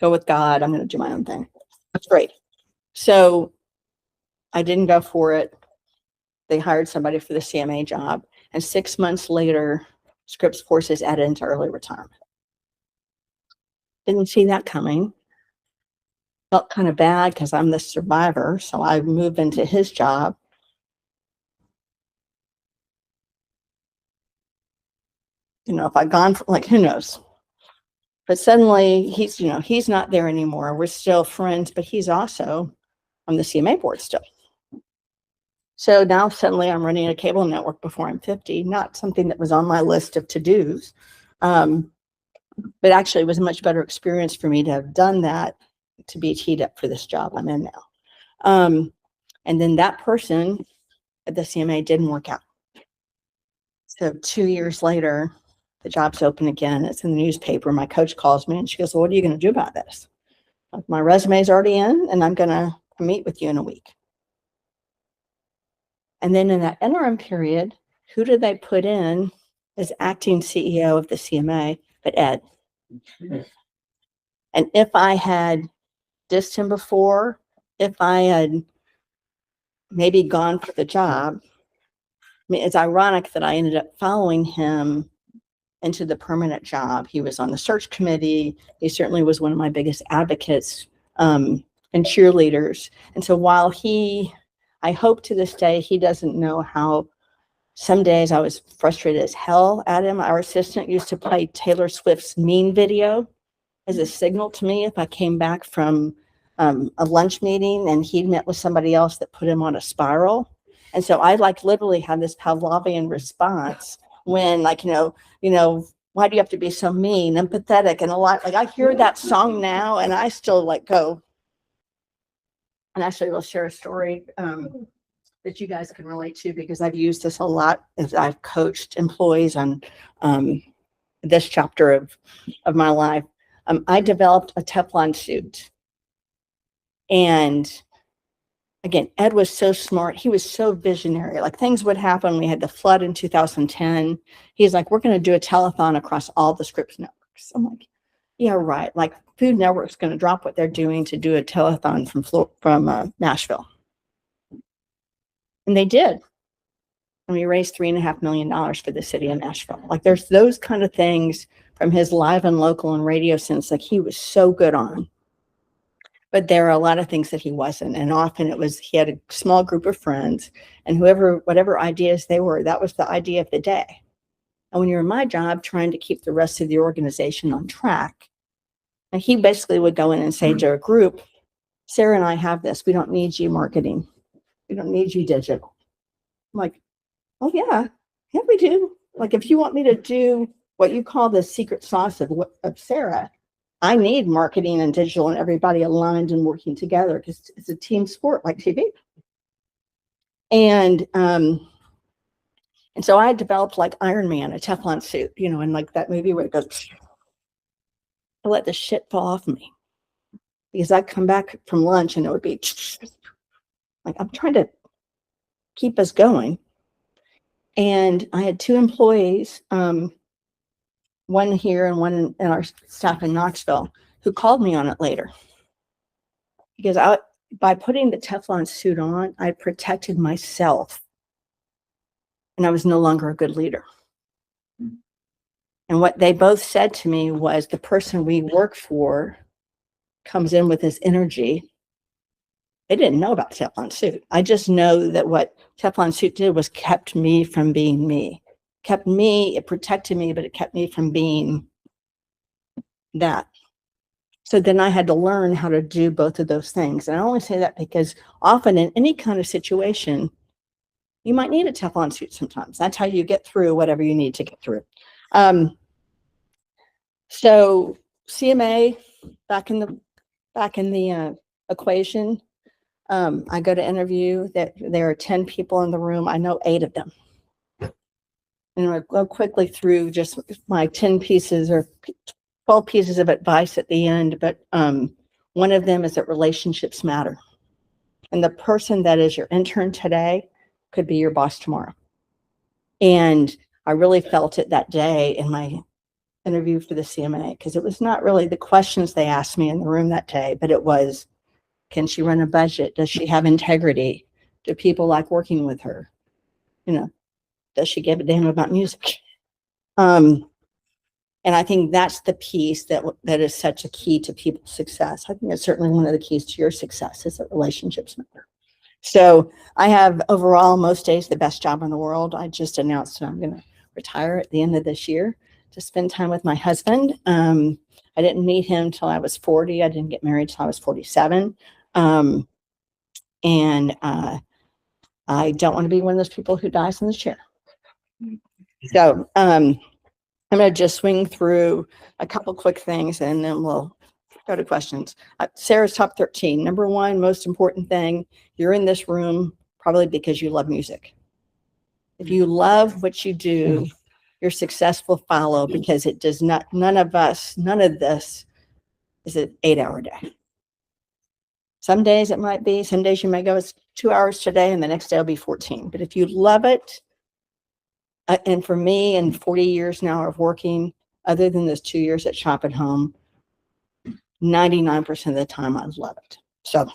Go with God. I'm going to do my own thing. That's great. So I didn't go for it. They hired somebody for the CMA job. And 6 months later, Scripps forces Ed into early retirement. Didn't see that coming. Felt kind of bad because I'm the survivor. So I moved into his job. If I'd gone for, who knows? But suddenly he's not there anymore. We're still friends, but he's also on the CMA board still. So now suddenly I'm running a cable network before I'm 50, not something that was on my list of to-dos. But actually it was a much better experience for me to have done that, to be teed up for this job I'm in now. And then that person at the CMA didn't work out. So 2 years later, the job's open again. It's in the newspaper. My coach calls me and she goes, well, what are you going to do about this? My resume's already in and I'm going to meet with you in a week. And then in that interim period, who did they put in as acting CEO of the CMA but Ed? And if I had dissed him before, if I had maybe gone for the job, it's ironic that I ended up following him into the permanent job. He was on the search committee. He certainly was one of my biggest advocates and cheerleaders. And so while I hope to this day, he doesn't know how some days I was frustrated as hell at him. Our assistant used to play Taylor Swift's Mean video as a signal to me if I came back from a lunch meeting and he'd met with somebody else that put him on a spiral. And so I literally had this Pavlovian response when why do you have to be so mean and pathetic and a lot, I hear that song now and I still go. And actually we'll share a story that you guys can relate to because I've used this a lot as I've coached employees on this chapter of my life. I developed a Teflon suit. And again, Ed was so smart. He was so visionary. Things would happen. We had the flood in 2010. He's like, we're going to do a telethon across all the Scripps networks. I'm like, yeah, right. Food Network's going to drop what they're doing to do a telethon from Nashville. And they did. And we raised $3.5 million for the city of Nashville. There's those kind of things from his live and local and radio sense, he was so good on. But there are a lot of things that he wasn't. And often he had a small group of friends and whatever ideas they were, that was the idea of the day. And when you're in my job, trying to keep the rest of the organization on track, and he basically would go in and say to a group, Sarah and I have this. We don't need you marketing. We don't need you digital. I'm like, oh yeah, we do. If you want me to do what you call the secret sauce of Sarah, I need marketing and digital and everybody aligned and working together because it's a team sport like TV. And so I developed Iron Man, a Teflon suit, and that movie where it goes, I let the shit fall off me because I'd come back from lunch and it would be I'm trying to keep us going. And I had two employees one here and one in our staff in Knoxville, who called me on it later. Because by putting the Teflon suit on, I protected myself and I was no longer a good leader. And what they both said to me was the person we work for comes in with this energy. They didn't know about Teflon suit. I just know that what Teflon suit did was kept me from being me. It protected me, but it kept me from being that. So then I had to learn how to do both of those things. And I only say that because often in any kind of situation, you might need a Teflon suit sometimes. That's how you get through whatever you need to get through. So CMA back in the equation. I go to interview. That there are 10 people in the room. I know 8 of them. And I'll go quickly through just my 10 pieces or 12 pieces of advice at the end. But one of them is that relationships matter. And the person that is your intern today could be your boss tomorrow. And I really felt it that day in my interview for the CMA, because it was not really the questions they asked me in the room that day, but it was, can she run a budget? Does she have integrity? Do people like working with her? Does she give a damn about music? And I think that's the piece that is such a key to people's success. I think it's certainly one of the keys to your success is that relationships matter. So I have overall most days the best job in the world. I just announced that I'm going to retire at the end of this year to spend time with my husband. I didn't meet him till I was 40. I didn't get married till I was 47. And I don't want to be one of those people who dies in the chair. So I'm going to just swing through a couple quick things and then we'll go to questions. Sarah's top 13. Number one, most important thing, you're in this room probably because you love music. If you love what you do, your success will follow, because it does not, none of this is an 8-hour day. Some days it might be, some days you may go, it's 2 hours today and the next day will be 14. But if you love it, and for me, in 40 years now of working, other than those 2 years at Shop at Home, 99% of the time I love it. So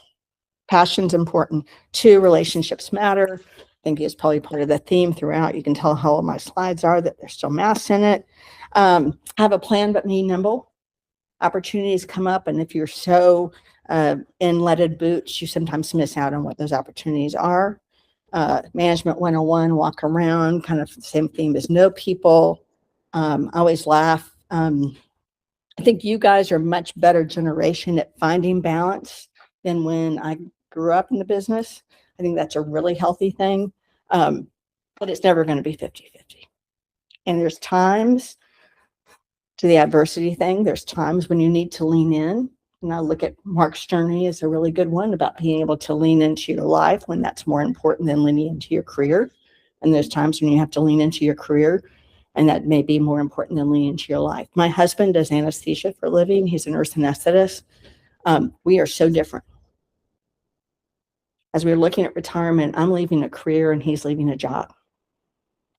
passion's important. 2, relationships matter. I think it's probably part of the theme throughout. You can tell how old my slides are, that there's still math in it. Have a plan, but be nimble. Opportunities come up, and if you're so in leaded boots, you sometimes miss out on what those opportunities are. Management 101, walk around, kind of the same theme as know people. I always laugh. I think you guys are a much better generation at finding balance than when I grew up in the business. I think that's a really healthy thing, but it's never going to be 50-50. And there's times, to the adversity thing, there's times when you need to lean in. And I look at Mark's journey as a really good one about being able to lean into your life when that's more important than leaning into your career. And there's times when you have to lean into your career, and that may be more important than leaning into your life. My husband does anesthesia for a living. He's a nurse anesthetist. We are so different. As we're looking at retirement, I'm leaving a career and he's leaving a job.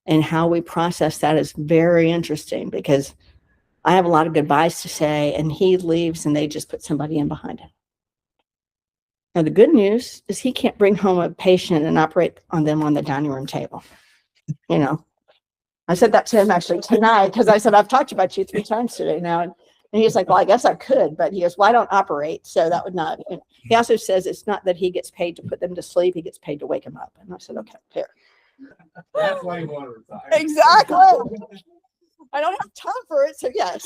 And how we process that is very interesting, because I have a lot of goodbyes to say and he leaves and they just put somebody in behind him. Now, the good news is he can't bring home a patient and operate on them on the dining room table. I said that to him actually tonight, because I said, I've talked about you 3 times today now. And he's like, well, I guess I could, but he goes, well, I don't operate. So that would not, he also says it's not that he gets paid to put them to sleep. He gets paid to wake them up. And I said, okay, fair. That's why you want to retire. Exactly. I don't have time for it. So yes,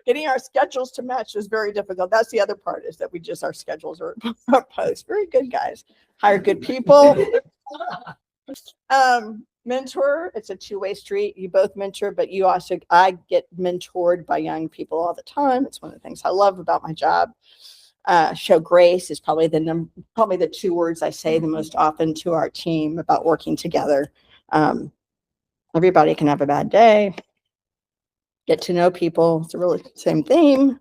getting our schedules to match is very difficult. That's the other part, is that our schedules are opposed. Very good, guys. Hire good people. Mentor, it's a 2-way street. You both mentor, but I get mentored by young people all the time. It's one of the things I love about my job. Show grace is probably the 2 words I say the most often to our team about working together. Everybody can have a bad day. Get to know people. It's a really same theme.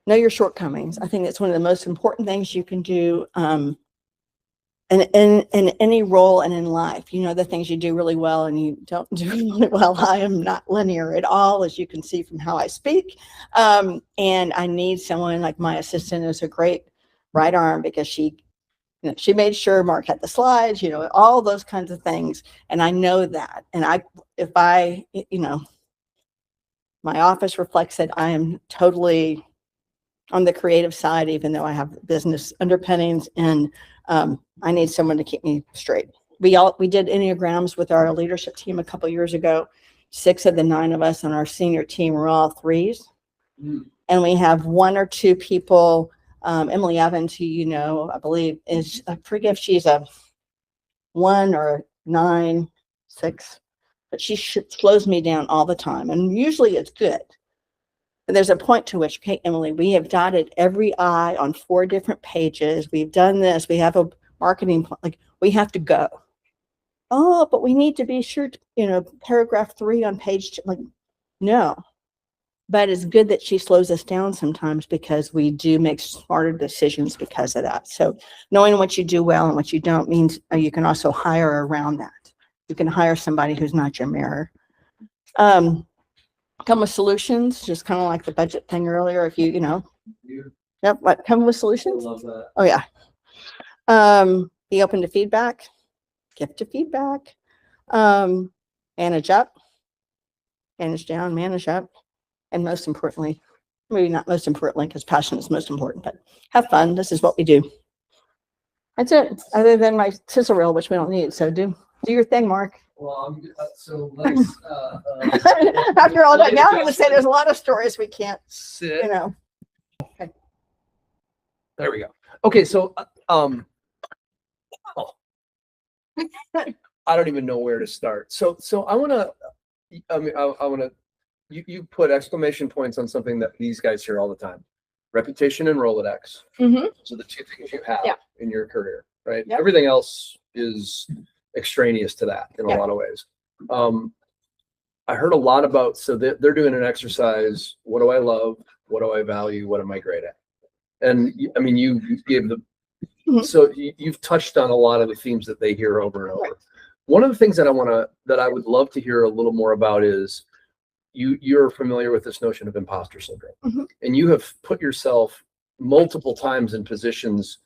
Know your shortcomings. I think that's one of the most important things you can do in any role and in life, you know, the things you do really well and you don't do really well. I am not linear at all, as you can see from how I speak. And I need someone like my assistant is a great right arm, because she, you know, she made sure Mark had the slides, you know, all those kinds of things. And I know that. And if I, you know, my office reflects that I am totally on the creative side, even though I have business underpinnings, and I need someone to keep me straight. We did Enneagrams with our leadership team a couple years ago. 6 of the 9 of us on our senior team were all 3s. And we have 1 or 2 people, Emily Evans, who, you know, I believe is, I forget if she's a 1 or 9, 6, but she slows me down all the time. And usually it's good. But there's a point to which, okay, Emily, we have dotted every I on 4 different pages. We've done this. We have a marketing plan. Like, we have to go. Oh, but we need to be sure to, you know, paragraph 3 on page 2. Like, no. But it's good that she slows us down sometimes, because we do make smarter decisions because of that. So knowing what you do well and what you don't means you can also hire around that. You can hire somebody who's not your mirror. Come with solutions, just kind of like the budget thing earlier. If you know, yep, what, come with solutions. Love that. Oh yeah. Be open to feedback, give to feedback, manage up, manage down, manage up, and most importantly, maybe not most importantly, because passion is most important, but have fun. This is what we do. That's it. Other than my sizzle reel, which we don't need. So do your thing, Mark. Well, so let's, After all that, now I'm going to say there's a lot of stories we can't, Sit. you know. There we go. Okay, so I don't even know where to start. So I want to, I want to, you put exclamation points on something that these guys hear all the time: reputation and Rolodex. Mm-hmm. So the 2 things you have Yeah. in your career, right? Yep. Everything else is extraneous to that in Yeah. a lot of ways. I heard a lot about, so they're doing an exercise. What do I love? What do I value? What am I great at? And I mean, you gave the, Mhm. so you've touched on a lot of the themes that they hear over and over. Right. One of the things that I would love to hear a little more about is you're familiar with this notion of imposter syndrome, Mhm. and you have put yourself multiple times in positions,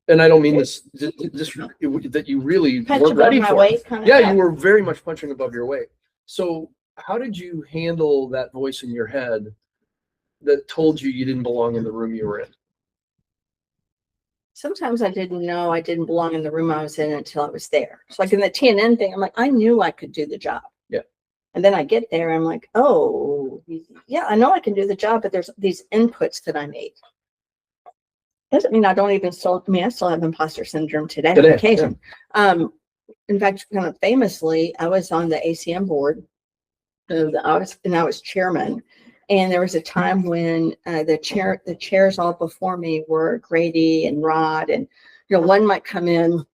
and I don't mean this that you really Punch weren't above ready my for. weight, kind of. Yeah, you were very much punching above your weight. So how did you handle that voice in your head that told you didn't belong in the room you were in? Sometimes I didn't know I didn't belong in the room I was in until I was there. So like in the TNN thing, I'm like, I knew I could do the job. Yeah. And then I get there, I'm like, oh, yeah, I know I can do the job, but there's these inputs that I need. Doesn't mean I don't even still, I mean, I still have imposter syndrome today on occasion. In fact, kind of famously, I was on the ACM board. I was chairman. And there was a time when the chairs all before me were Grady and Rod, and you know, one might come in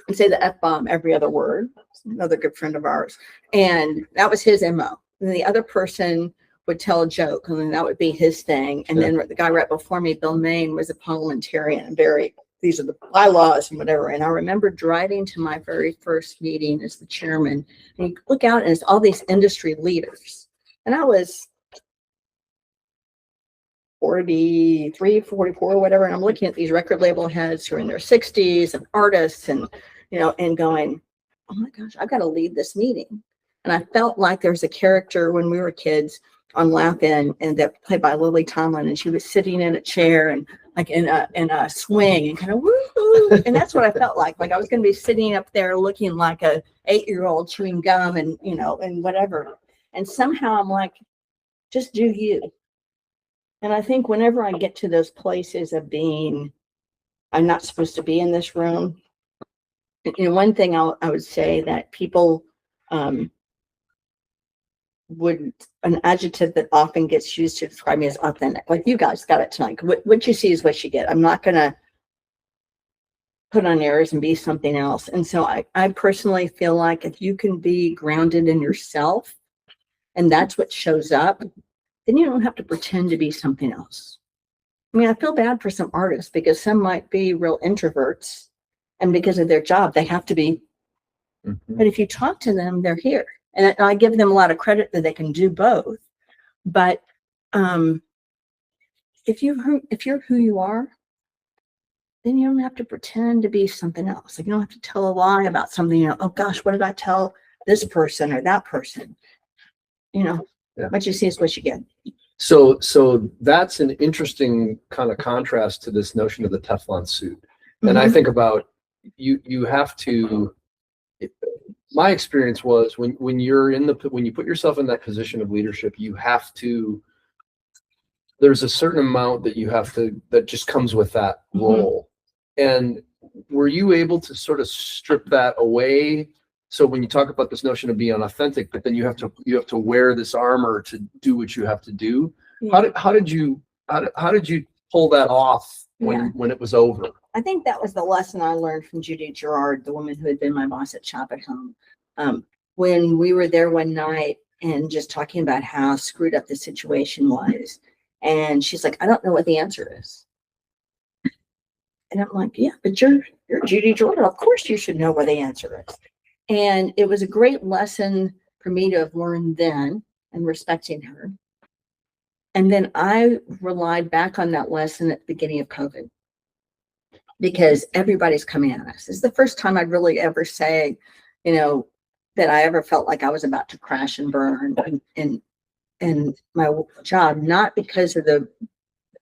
and say the F-bomb every other word. Another good friend of ours, and that was his MO. And the other person would tell a joke, and then that would be his thing. And then the guy right before me, Bill Main, was a parliamentarian and very, these are the bylaws and whatever. And I remember driving to my very first meeting as the chairman, and you look out and it's all these industry leaders, and I was 43, 44, whatever. And I'm looking at these record label heads who are in their 60s and artists, and, you know, and going, oh my gosh, I've got to lead this meeting. And I felt like there was a character when we were kids on Laugh-In, and that played by Lily Tomlin, and she was sitting in a chair and like in a swing and kind of woo. And that's what I felt like I was going to be sitting up there looking like a 8-year-old chewing gum and, you know, and whatever. And somehow I'm like, just do you. And I think whenever I get to those places of being, I'm not supposed to be in this room. You know, one thing I would say that people an adjective that often gets used to describe me as authentic. Like you guys got it tonight. What you see is what you get. I'm not going to put on airs and be something else. And so I personally feel like if you can be grounded in yourself and that's what shows up, then you don't have to pretend to be something else. I mean, I feel bad for some artists because some might be real introverts and because of their job, they have to be. Mhm. But if you talk to them, they're here. And I give them a lot of credit that they can do both. But if you're who you are, then you don't have to pretend to be something else. Like you don't have to tell a lie about something, oh gosh, what did I tell this person or that person? Yeah. What you see is what you get. So that's an interesting kind of contrast to this notion of the Teflon suit. And I think about you have to, my experience was when you put yourself in that position of leadership, you have to, there's a certain amount that just comes with that role. And were you able to sort of strip that away? So when you talk about this notion of being authentic, but then you have to wear this armor to do what you have to do. Yeah. How did you pull that off when it was over? I think that was the lesson I learned from Judy Gerard, the woman who had been my boss at Shop at Home. When we were there one night and just talking about how screwed up the situation was. And she's like, I don't know what the answer is. And I'm like, yeah, but you're Judy Gerard. Of course you should know what the answer is. And it was a great lesson for me to have learned then and respecting her. And then I relied back on that lesson at the beginning of COVID because everybody's coming at us. It's the first time I'd really ever say, that I ever felt like I was about to crash and burn in my job, not because of the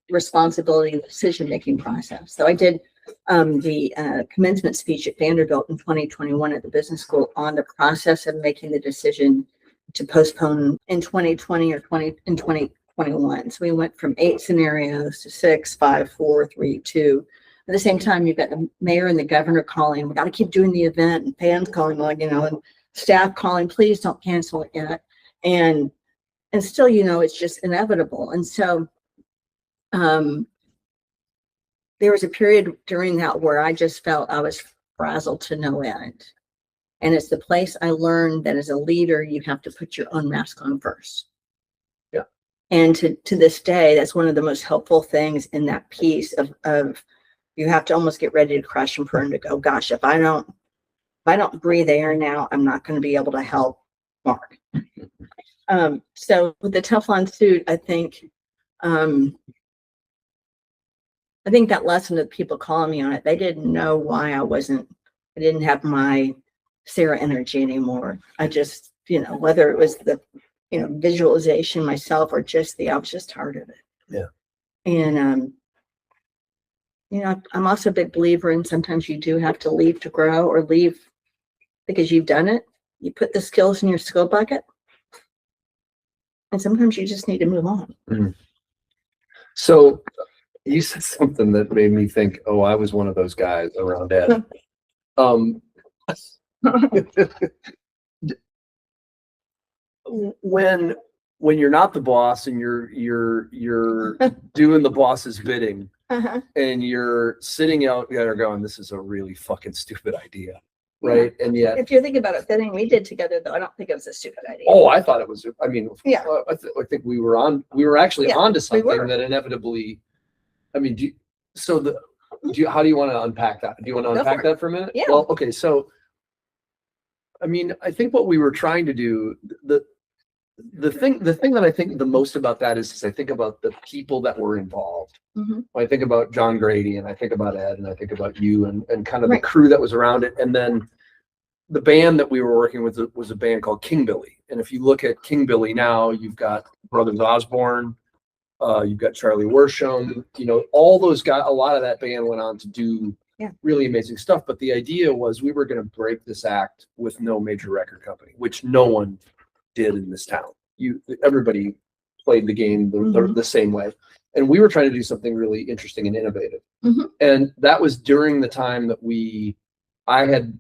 responsibility and decision-making process. So I did the commencement speech at Vanderbilt in 2021 at the business school on the process of making the decision to postpone in 2020 or 2021. So we went from 8 scenarios to 6, 5, 4, 3, 2. At the same time, you've got the mayor and the governor calling, we got to keep doing the event, and fans calling, and staff calling, please don't cancel it yet. And still, it's just inevitable. And so there was a period during that where I just felt I was frazzled to no end. And it's the place I learned that as a leader, you have to put your own mask on first. Yeah. And to this day, that's one of the most helpful things in that piece of you have to almost get ready to crash and burn to go, gosh, if I don't breathe air now, I'm not going to be able to help Mark. So with the Teflon suit, I think that lesson of people calling me on it, they didn't know why I didn't have my Sarah energy anymore. I just, whether it was the, visualization myself or just I was just tired of it. Yeah. And, I'm also a big believer in sometimes you do have to leave to grow or leave because you've done it. You put the skills in your skill bucket. And sometimes you just need to move on. Mm-hmm. So you said something that made me think, oh, I was one of those guys around Ed. When you're not the boss and you're doing the boss's bidding, and you're sitting out there going, this is a really fucking stupid idea. Right. And yet, if you think about it, the thing we did together, though, I don't think it was a stupid idea. Oh, I thought it was. I mean, yeah. I think we were actually onto something we that inevitably. I mean, how do you want to unpack that? Do you want to unpack that for a minute? Yeah. Well, okay. So, I mean, I think what we were trying to do, the thing that I think the most about that is I think about the people that were involved. Mm-hmm. I think about John Grady and I think about Ed and I think about you and kind of the crew that was around it. And then the band that we were working with was a band called King Billy. And if you look at King Billy now, you've got Brothers Osborne, you've got Charlie Worsham, all those guys, a lot of that band went on to do really amazing stuff. But the idea was we were going to break this act with no major record company, which no one did in this town. Everybody played the game the same way. And we were trying to do something really interesting and innovative. Mm-hmm. And that was during the time that I had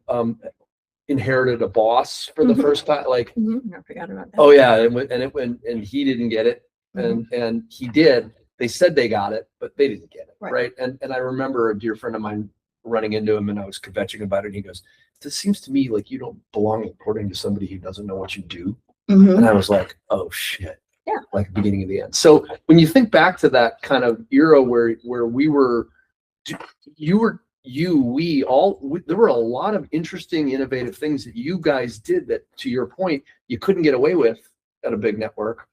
inherited a boss for the first time. Like, I forgot about that. Oh yeah. And he didn't get it. And he did. They said they got it, but they didn't get it. Right. And I remember a dear friend of mine running into him and I was kvetching about it. And he goes, it seems to me like you don't belong reporting to somebody who doesn't know what you do. Mm-hmm. And I was like, oh shit. Yeah. Like the beginning of the end. So when you think back to that kind of era where you were there were a lot of interesting, innovative things that you guys did that, to your point, you couldn't get away with at a big network,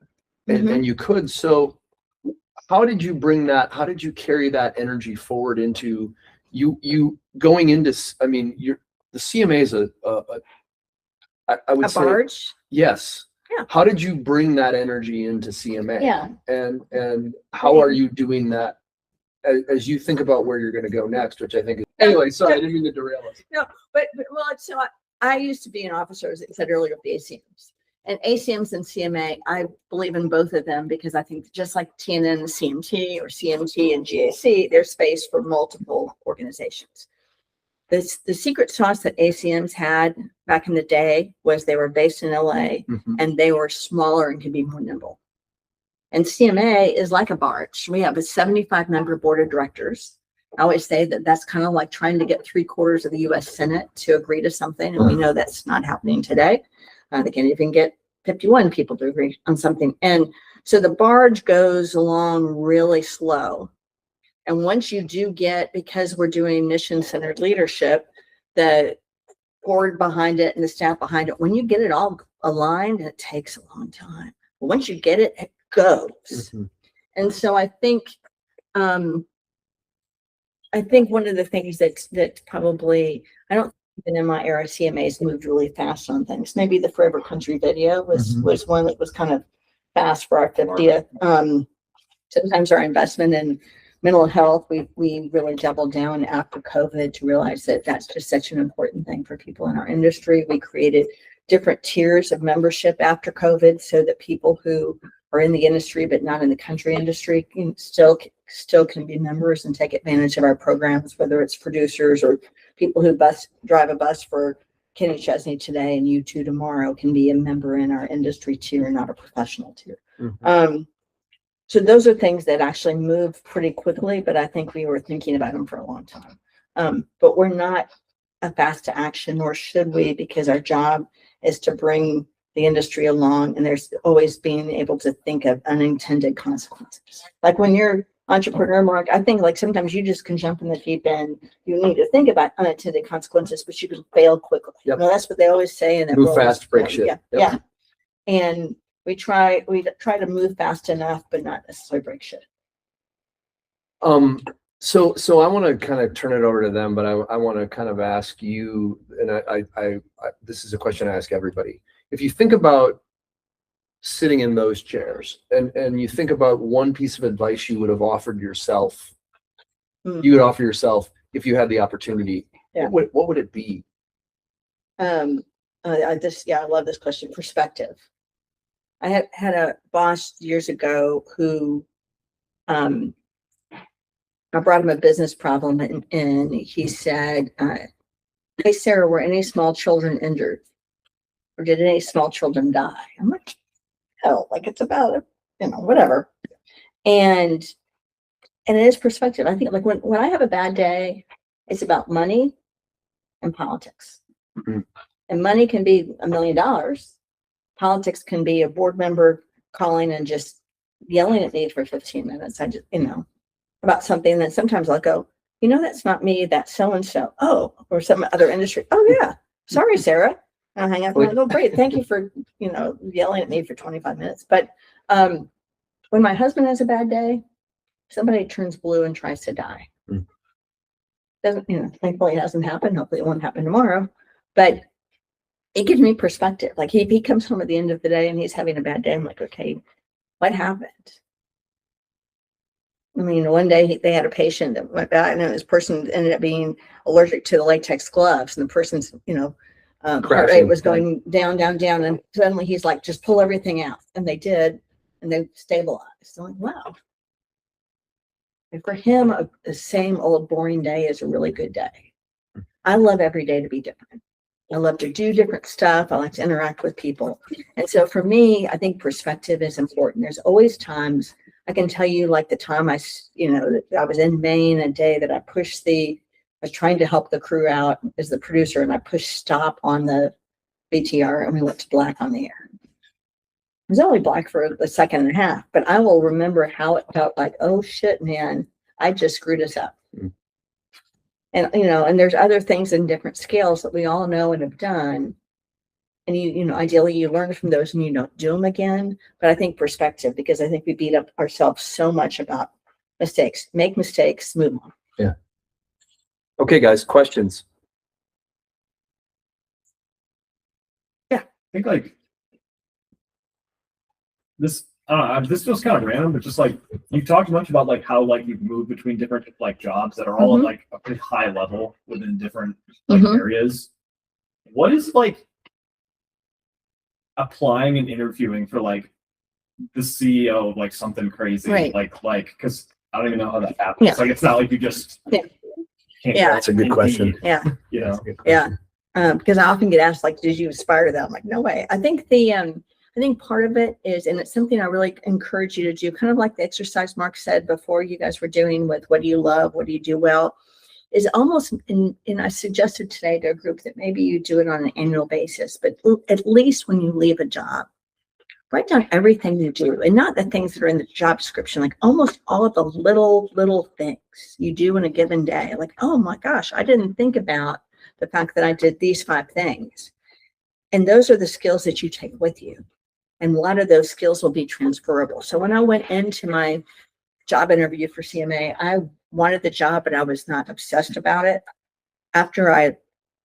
and you could. So how did you bring that? How did you carry that energy forward into you going into, I mean, the CMA is I would A say, barge? yes. Yeah. How did you bring that energy into CMA? Yeah. And how are you doing that as you think about where you're going to go next, which I think is, anyway, sorry, I didn't mean to derail us. No, but well, so I used to be an officer, as I said earlier, with the ACMs. And ACMs and CMA, I believe in both of them because I think just like TNN and CMT or CMT and GAC, there's space for multiple organizations. The secret sauce that ACMs had back in the day was they were based in LA and they were smaller and could be more nimble. And CMA is like a barge. We have a 75-member board of directors. I always say that that's kind of like trying to get 3/4 of the U.S. Senate to agree to something. And we know that's not happening today. They can't even get 51 people to agree on something. And so the barge goes along really slow. And once you do get, because we're doing mission-centered leadership, the board behind it and the staff behind it, when you get it all aligned, it takes a long time. But once you get it, it goes. And so I think one of the things that probably, I don't think in my era, CMA's moved really fast on things. Maybe the Forever Country video was one that was kind of fast for our 50th. Sometimes our investment in mental health, we really doubled down after COVID to realize that that's just such an important thing for people in our industry. We created different tiers of membership after COVID so that people who are in the industry but not in the country industry can still can be members and take advantage of our programs, whether it's producers or people who drive a bus for Kenny Chesney today and you two tomorrow can be a member in our industry tier, not a professional tier. So those are things that actually move pretty quickly, but I think we were thinking about them for a long time. But we're not a fast to action, nor should we, because our job is to bring the industry along, and there's always being able to think of unintended consequences. Like when you're entrepreneur, Mark, I think like sometimes you just can jump in the deep end. You need to think about unintended consequences, but you can fail quickly. Yep. You know, that's what they always say in that Move role. fast, break shit. Yeah. And we try to move fast enough, but not necessarily break shit. So I want to kind of turn it over to them, but I want to kind of ask you, and I this is a question I ask everybody. If you think about sitting in those chairs and you think about one piece of advice you would have offered yourself, you would offer yourself if you had the opportunity, what would it be? I love this question. Perspective. I had a boss years ago who, I brought him a business problem and he said, "Hey, Sarah, were any small children injured? Or did any small children die?" I'm like, hell, like it's about, whatever. And it is perspective. I think like when I have a bad day, it's about money and politics. And money can be $1 million. Politics can be a board member calling and just yelling at me for 15 minutes. I just, about something that sometimes I'll go, that's not me, that's so-and-so. Oh, or some other industry. Oh yeah. Sorry, Sarah. And I'll hang up and I'll go, great. Thank you for, yelling at me for 25 minutes. But when my husband has a bad day, somebody turns blue and tries to die. Doesn't, thankfully it hasn't happened. Hopefully it won't happen tomorrow. But it gives me perspective. Like if he comes home at the end of the day and he's having a bad day, I'm like, okay, what happened? I mean, one day they had a patient that went back and this person ended up being allergic to the latex gloves, and the person's, heart rate was going down, and suddenly he's like, just pull everything out. And they did, and they stabilized. So I'm like, wow. And for him, the same old boring day is a really good day. I love every day to be different. I love to do different stuff. I like to interact with people. And so for me, I think perspective is important. There's always times, I can tell you like the time I was in Maine a day that I was trying to help the crew out as the producer, and I pushed stop on the BTR and we went to black on the air. It was only black for a second and a half, but I will remember how it felt like, oh shit, man, I just screwed us up. And, and there's other things in different scales that we all know and have done. And ideally you learn from those and you don't do them again. But I think perspective, because I think we beat up ourselves so much about mistakes. Make mistakes, move on. Yeah. Okay, guys, questions? I think like this, this feels kind of random, but just like you talked much about like how like you've moved between different like jobs that are all at like a pretty high level within different like areas. What is like applying and interviewing for like the CEO of like something crazy, Right. like because I don't even know how that happens. Yeah. Like it's not like you just can't Yeah. That's a good question. Yeah. You know. Yeah. Because I often get asked, like, did you aspire to that? I'm like, no way. I think I think part of it is, and it's something I really encourage you to do, kind of like the exercise Mark said before you guys were doing with what do you love, what do you do well, is almost, and I suggested today to a group that maybe you do it on an annual basis, but at least when you leave a job, write down everything you do, and not the things that are in the job description, like almost all of the little things you do in a given day. Like, oh my gosh, I didn't think about the fact that I did these 5 things. And those are the skills that you take with you. And a lot of those skills will be transferable. So when I went into my job interview for CMA, I wanted the job, but I was not obsessed about it. After I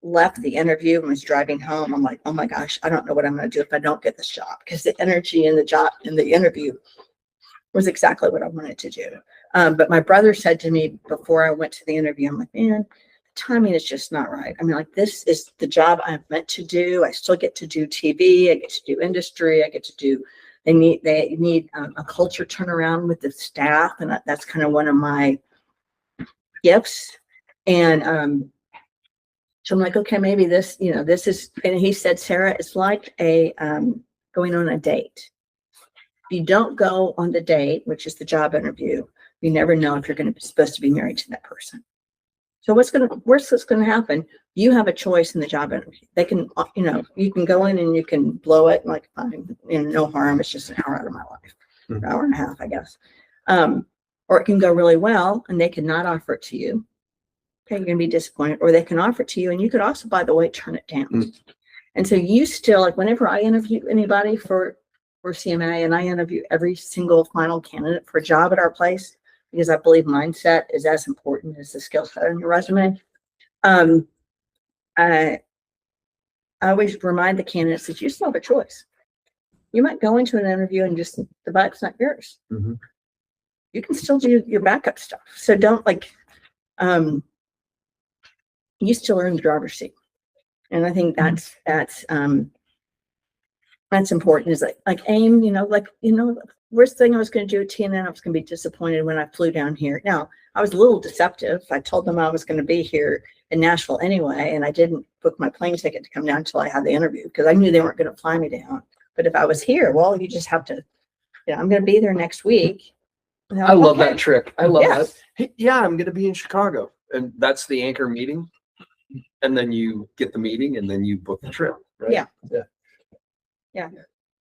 left the interview and was driving home, I'm like, oh my gosh, I don't know what I'm going to do if I don't get this job, because the energy in the job, in the interview, was exactly what I wanted to do. But my brother said to me before I went to the interview, I'm like, man, timing is just not right. I mean, like, this is the job I'm meant to do. I still get to do TV. I get to do industry. I get to do, they need a culture turnaround with the staff. And that's kind of one of my gifts. And so I'm like, okay, maybe this, this is, and he said, Sarah, it's like a going on a date. If you don't go on the date, which is the job interview, you never know if you're going to be supposed to be married to that person. So worst that's going to happen, you have a choice in the job interview. They can, you can go in and you can blow it, like, fine, no harm. It's just an hour out of my life, an hour and a half, I guess. Or it can go really well and they can not offer it to you. Okay, you're going to be disappointed. Or they can offer it to you and you could also, by the way, turn it down. And so you still, like, whenever I interview anybody for CMA, and I interview every single final candidate for a job at our place, because I believe mindset is as important as the skill set on your resume. I always remind the candidates that you still have a choice. You might go into an interview and just, the bike's not yours. You can still do your backup stuff. So don't, like, you still earn the driver's seat. And I think that's important, is like aim, worst thing I was going to do at TNN, I was going to be disappointed when I flew down here. Now, I was a little deceptive. I told them I was going to be here in Nashville anyway, and I didn't book my plane ticket to come down until I had the interview, because I knew they weren't going to fly me down. But if I was here, well, you just have to, I'm going to be there next week. I love that trick. I love Yes. that. Hey, yeah, I'm going to be in Chicago, and that's the anchor meeting. And then you get the meeting, and then you book the trip, right? Yeah.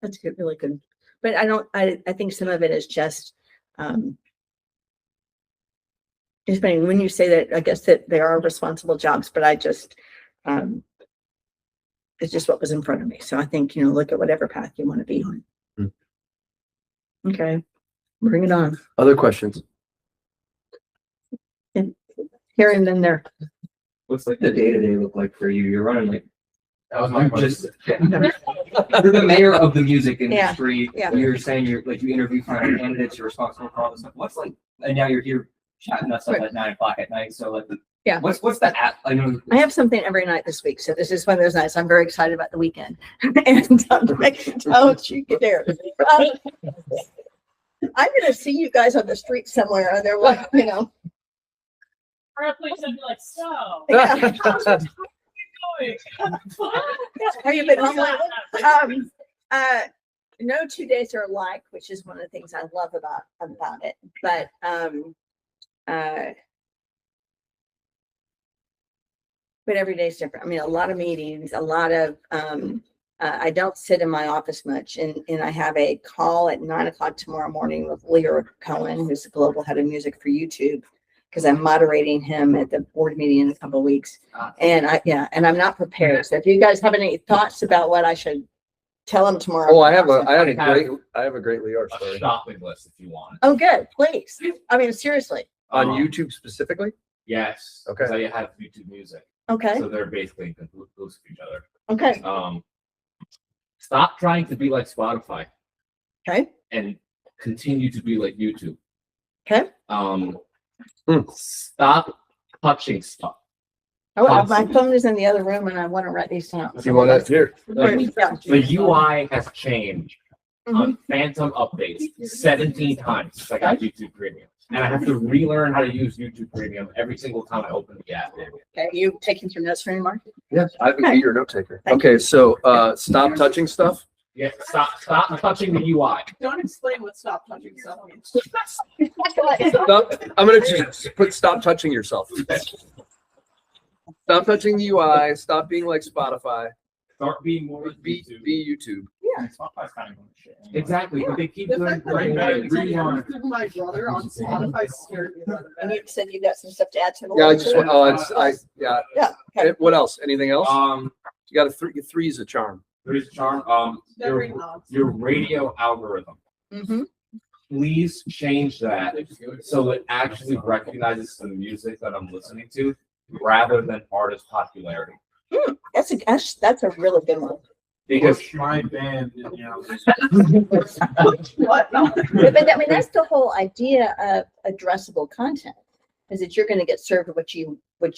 That's good, really good. But I think some of it is just, it's funny when you say that, I guess that they are responsible jobs, but I just, it's just what was in front of me. So I think, look at whatever path you want to be on. Okay, bring it on. Other questions? Here and then there. What's like the day-to-day look like for you? You're running like That was my just question. you're the mayor of the music industry. yeah. You're saying you're like, you interview final candidates, you're responsible for all this stuff. What's like, and now you're here chatting us up at 9 o'clock at night. So like, Yeah. what's that at? I know I have something every night this week. So this is one of those nights I'm very excited about the weekend. And don't you get there. I'm going to see you guys on the street somewhere. They're like, Or a place I'd be like, so. Yeah. how's it going? Have you been no 2 days are alike, which is one of the things I love about it. But every day is different. I mean, a lot of meetings, a lot of I don't sit in my office much, and I have a call at 9 o'clock tomorrow morning with Leah Cohen, who's the global head of music for YouTube. because I'm moderating him at the board meeting in a couple of weeks. And and I'm not prepared. So if you guys have any thoughts about what I should tell him tomorrow. Oh, I have a great Lior A story shopping list if you want. Oh, good, please. I mean, seriously. on Um, YouTube specifically. Yes. Okay. Because I have YouTube Music, Okay, so they're basically exclusive to each other. okay, Stop trying to be like Spotify okay, and continue to be like YouTube. okay. Stop touching stuff. Oh, my phone is in the other room and I want to write these down. If you want that here. Like, Yeah. the UI has changed Mhm. on Phantom updates 17 times since I got YouTube Premium. And I have to relearn how to use YouTube Premium every single time I open the app. Okay, you taking some notes for me, Mark? Yes, I can Okay. be your note taker. Thank Okay, so stop touching stuff. Yeah, stop touching the UI. Don't explain what stop touching stuff means. Stop, I'm gonna just put stop touching yourself. Stop touching the UI. Stop being like Spotify. Start being more like Be YouTube. YouTube. Spotify's kind of going to shit anyway. Exactly, but they keep The doing fact that right I back. texted my brother on Spotify scared me. And you said you got some stuff to add to the Yeah, I list, just too? yeah. Yeah, okay. What else? Anything else? You got three's a charm. There's charm. Very Your, odd. your radio algorithm. Mhm. Please change that so it actually recognizes the music that I'm listening to rather than artist popularity. That's a really good one. Because My band, you know. What? But I mean, that's the whole idea of addressable content, is that you're going to get served what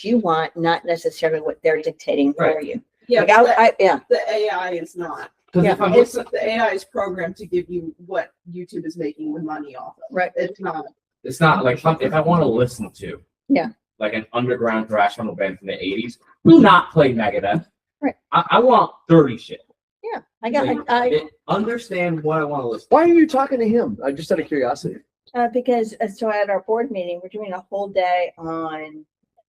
you want, not necessarily what they're dictating for Right. you. Yeah, Like yeah, the AI is not. Yeah, if I'm It's listening, the AI is programmed to give you what YouTube is making the money off of. right. It's not. it's not like if I want to listen to Yeah. like an underground thrash metal band from the 80s, do not play Megadeth. Right. I want 30 shit. Yeah, Understand what I want to listen to. Why are you talking to him? I just out of curiosity. because so at our board meeting, we're doing a whole day on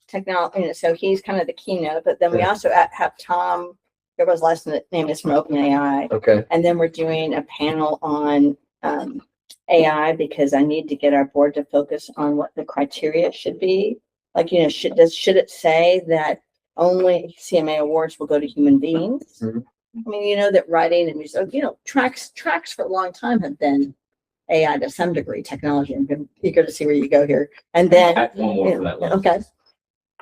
technology. So he's kind of the keynote, but then we also have Tom. Everybody's last name is from OpenAI. Okay. And then we're doing a panel on AI because I need to get our board to focus on what the criteria should be. Like, should it say that only CMA awards will go to human beings? Mhm. I mean, that writing and music, tracks for a long time have been AI to some degree, technology. I'm eager to see where you go here. And then, Add one more for that list. okay,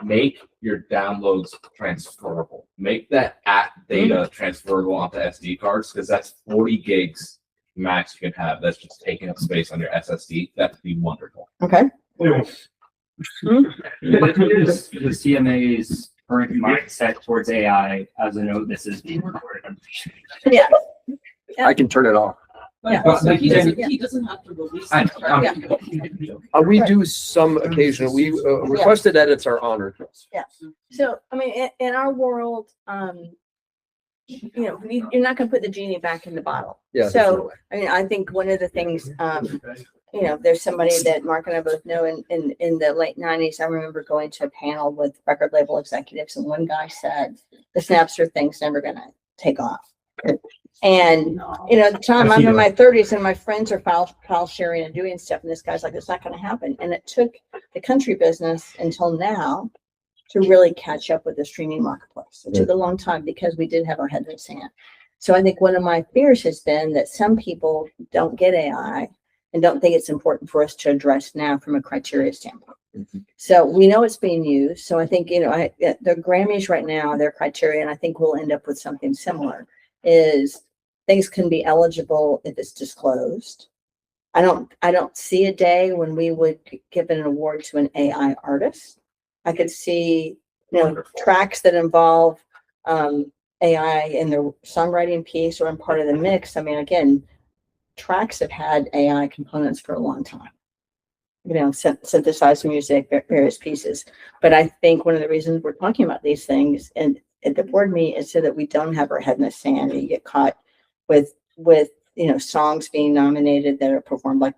Make your downloads transferable. Make that app data transferable onto SD cards because that's 40 gigs max you can have. That's just taking up space on your SSD. That'd be wonderful. okay. What is the CMA's current mindset towards AI? As a note, this is being recorded. Yeah. I can turn it off. Yeah. But he doesn't have to release it. We do some occasional. We requested edits are honored. So, I mean, in our world, you're not going to put the genie back in the bottle. Yeah. So, I mean, I think one of the things, there's somebody that Mark and I both know in the late 90s. I remember going to a panel with record label executives, and one guy said, the Snapster thing's never going to take off. And, at the time I'm in my 30s and my friends are file sharing and doing stuff. And this guy's like, it's not going to happen. And it took the country business until now to really catch up with the streaming marketplace. It took a long time because we did have our head in the sand. So I think one of my fears has been that some people don't get AI and don't think it's important for us to address now from a criteria standpoint. Mm-hmm. So we know it's being used. So I think, the Grammys right now, their criteria, and I think we'll end up with something similar, is things can be eligible if it's disclosed. I don't see a day when we would give an award to an AI artist. I could see, tracks that involve AI in the songwriting piece or in part of the mix. I mean, again, tracks have had AI components for a long time. Synthesized music, various pieces. But I think one of the reasons we're talking about these things and at the board meeting is so that we don't have our head in the sand and you get caught with songs being nominated that are performed. Like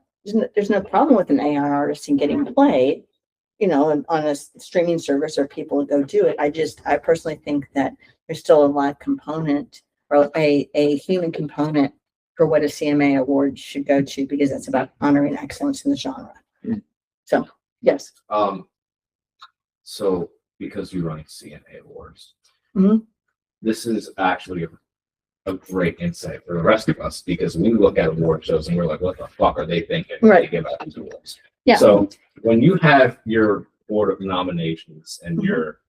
there's no problem with an AI artist and getting played, on a streaming service or people go do it. I personally think that there's still a live component or a human component for what a CMA award should go to because it's about honoring excellence in the genre. So yes. So because you're running CNA awards, Mhm. this is actually a great insight for the rest of us because we look at award shows and we're like, what the fuck are they thinking when they Right. give out these awards? Yeah. So when you have your board of nominations and Mhm. your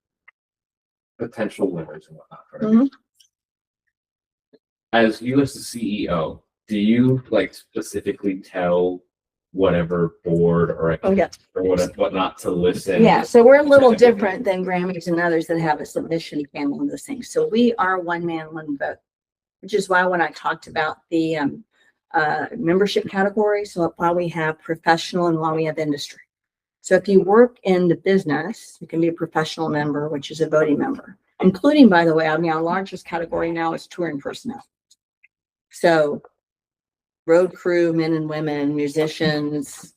potential winners and whatnot, right? Mhm. As you as the CEO, do you like specifically tell whatever board or Oh, yeah. or whatnot to listen? Yeah, so we're a little different than Grammys and others that have a submission panel and those things. So we are one man, one vote, which is why when I talked about the membership category, so why we have professional and why we have industry. So if you work in the business, you can be a professional member, which is a voting member, including, by the way, I mean, our largest category now is touring personnel. So road crew, men and women, musicians,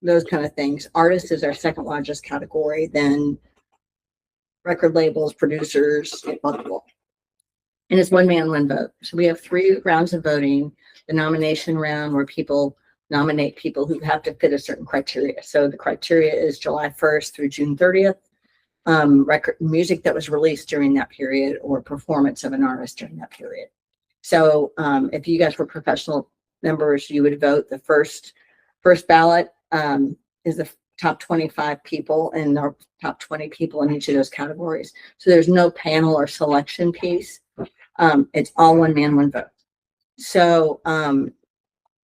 those kind of things. Artists is our second largest category, then record labels, producers, blah, blah, blah. And it's one man, one vote. So we have 3 rounds of voting. The nomination round where people nominate people who have to fit a certain criteria. So the criteria is July 1st through June 30th. Record music that was released during that period or performance of an artist during that period. So if you guys were professional members, you would vote. The first ballot is the top 25 people and our top 20 people in each of those categories. So there's no panel or selection piece. It's all one man, one vote. So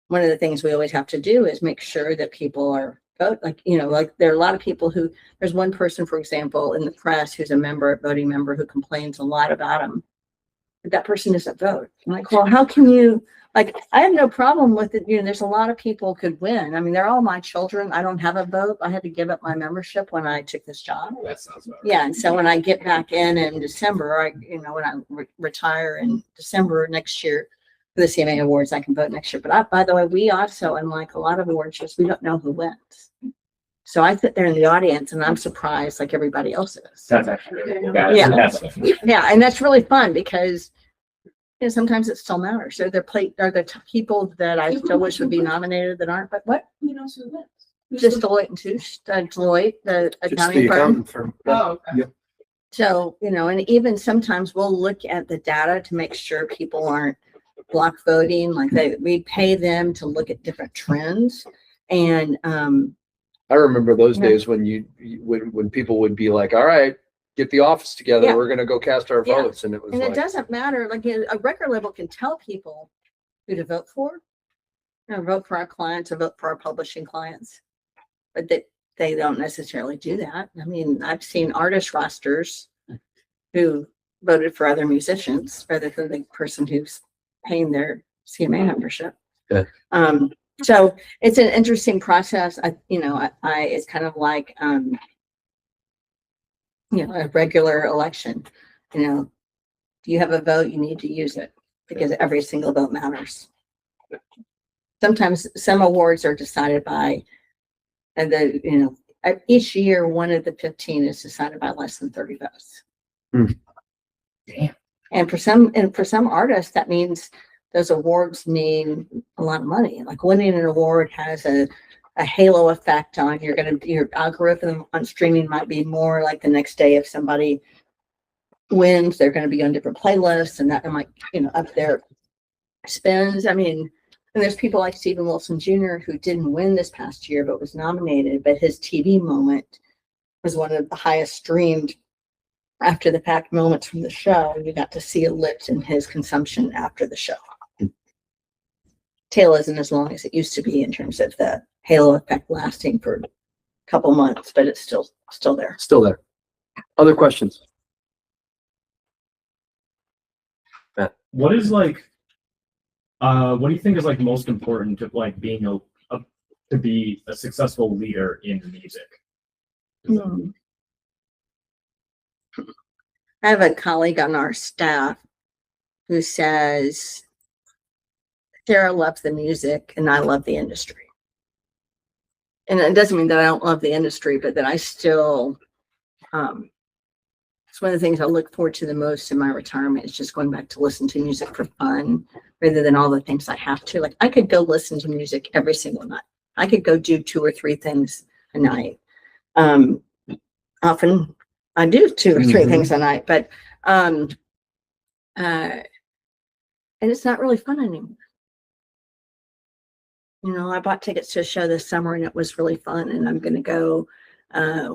one of the things we always have to do is make sure that people are vote. Like, you know, like there are a lot of people who, there's one person, for example, in the press who's a voting member who complains a lot about him. But that person doesn't vote. I'm like, well, how can you, like, I have no problem with it. You know, there's a lot of people could win. I mean, they're all my children. I don't have a vote. I had to give up my membership when I took this job. That sounds about right. Yeah, and so when I get back in December, when I retire in December next year for the CMA Awards, I can vote next year. But by the way, we also, unlike a lot of award shows, we don't know who wins. So I sit there in the audience and I'm surprised like everybody else is. That's actually Yeah. that's Yeah, and that's really fun because you know, sometimes it still matters. So people that I still wish would be nominated that aren't, but what? Who knows who wins? Just Deloitte and Touche, Deloitte, the Just accounting the firm. accountant firm. Oh, okay. Yep. So, you know, and even sometimes we'll look at the data to make sure people aren't block voting. Like we pay them to look at different trends. And I remember those Yeah. days when when people would be like, all right, get the office together. Yeah. We're going to go cast our Yeah. votes. And it was and like, it doesn't matter. Like a record label can tell people who to vote for. You know, vote for our clients or vote for our publishing clients. But they don't necessarily do that. I mean, I've seen artist rosters who voted for other musicians rather than the person who's paying their CMA membership. Yeah. So it's an interesting process. It's kind of like, a regular election. You know, if you have a vote, you need to use it because every single vote matters. Sometimes some awards are decided by, each year, one of the 15 is decided by less than 30 votes. Damn. And for some artists, that means those awards mean a lot of money. Like winning an award has a halo effect on your algorithm on streaming might be more like the next day if somebody wins, they're going to be on different playlists and that might, up their spends. I mean, and there's people like Stephen Wilson Jr. who didn't win this past year, but was nominated, but his TV moment was one of the highest streamed after the fact moments from the show. You got to see a lift in his consumption after the show. Tail isn't as long as it used to be in terms of the halo effect lasting for a couple months, but it's still there. still there. Other questions? What is like, what do you think is like most important to like being to be a successful leader in music? I have a colleague on our staff who says, Sarah loves the music and I love the industry. And it doesn't mean that I don't love the industry, but that I still, it's one of the things I look forward to the most in my retirement is just going back to listen to music for fun rather than all the things I have to. Like I could go listen to music every single night. I could go do 2 or 3 things a night. often I do 2 or 3 Mhm. things a night, but, and it's not really fun anymore. You know, I bought tickets to a show this summer and it was really fun, and I'm gonna go.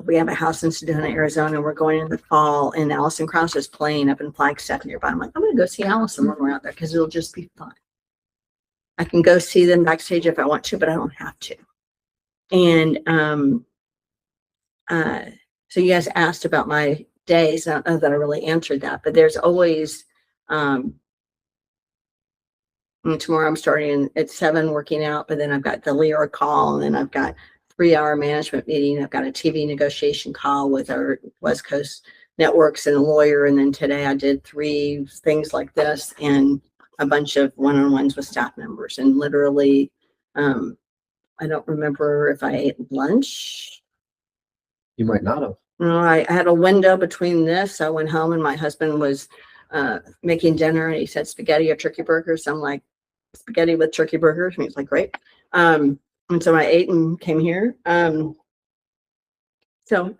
We have a house in Sedona, Arizona. We're going in the fall, and Alison Krauss is playing up in Flagstaff nearby. I'm like, I'm gonna go see Allison when we're out there because it'll just be fun. I can go see them backstage if I want to, but I don't have to. And so you guys asked about my days. I don't know that I really answered that, but there's always and tomorrow I'm starting at 7 working out, but then I've got the Leo call, and then I've got 3-hour management meeting. I've got a TV negotiation call with our West Coast networks and a lawyer. And then today I did 3 things like this and a bunch of one-on-ones with staff members. And literally, I don't remember if I ate lunch. You might not have. No, I had a window between this. I went home and my husband was making dinner, and he said spaghetti or turkey burgers. I'm like, spaghetti with turkey burgers. And he's like, great. And so I ate and came here. So,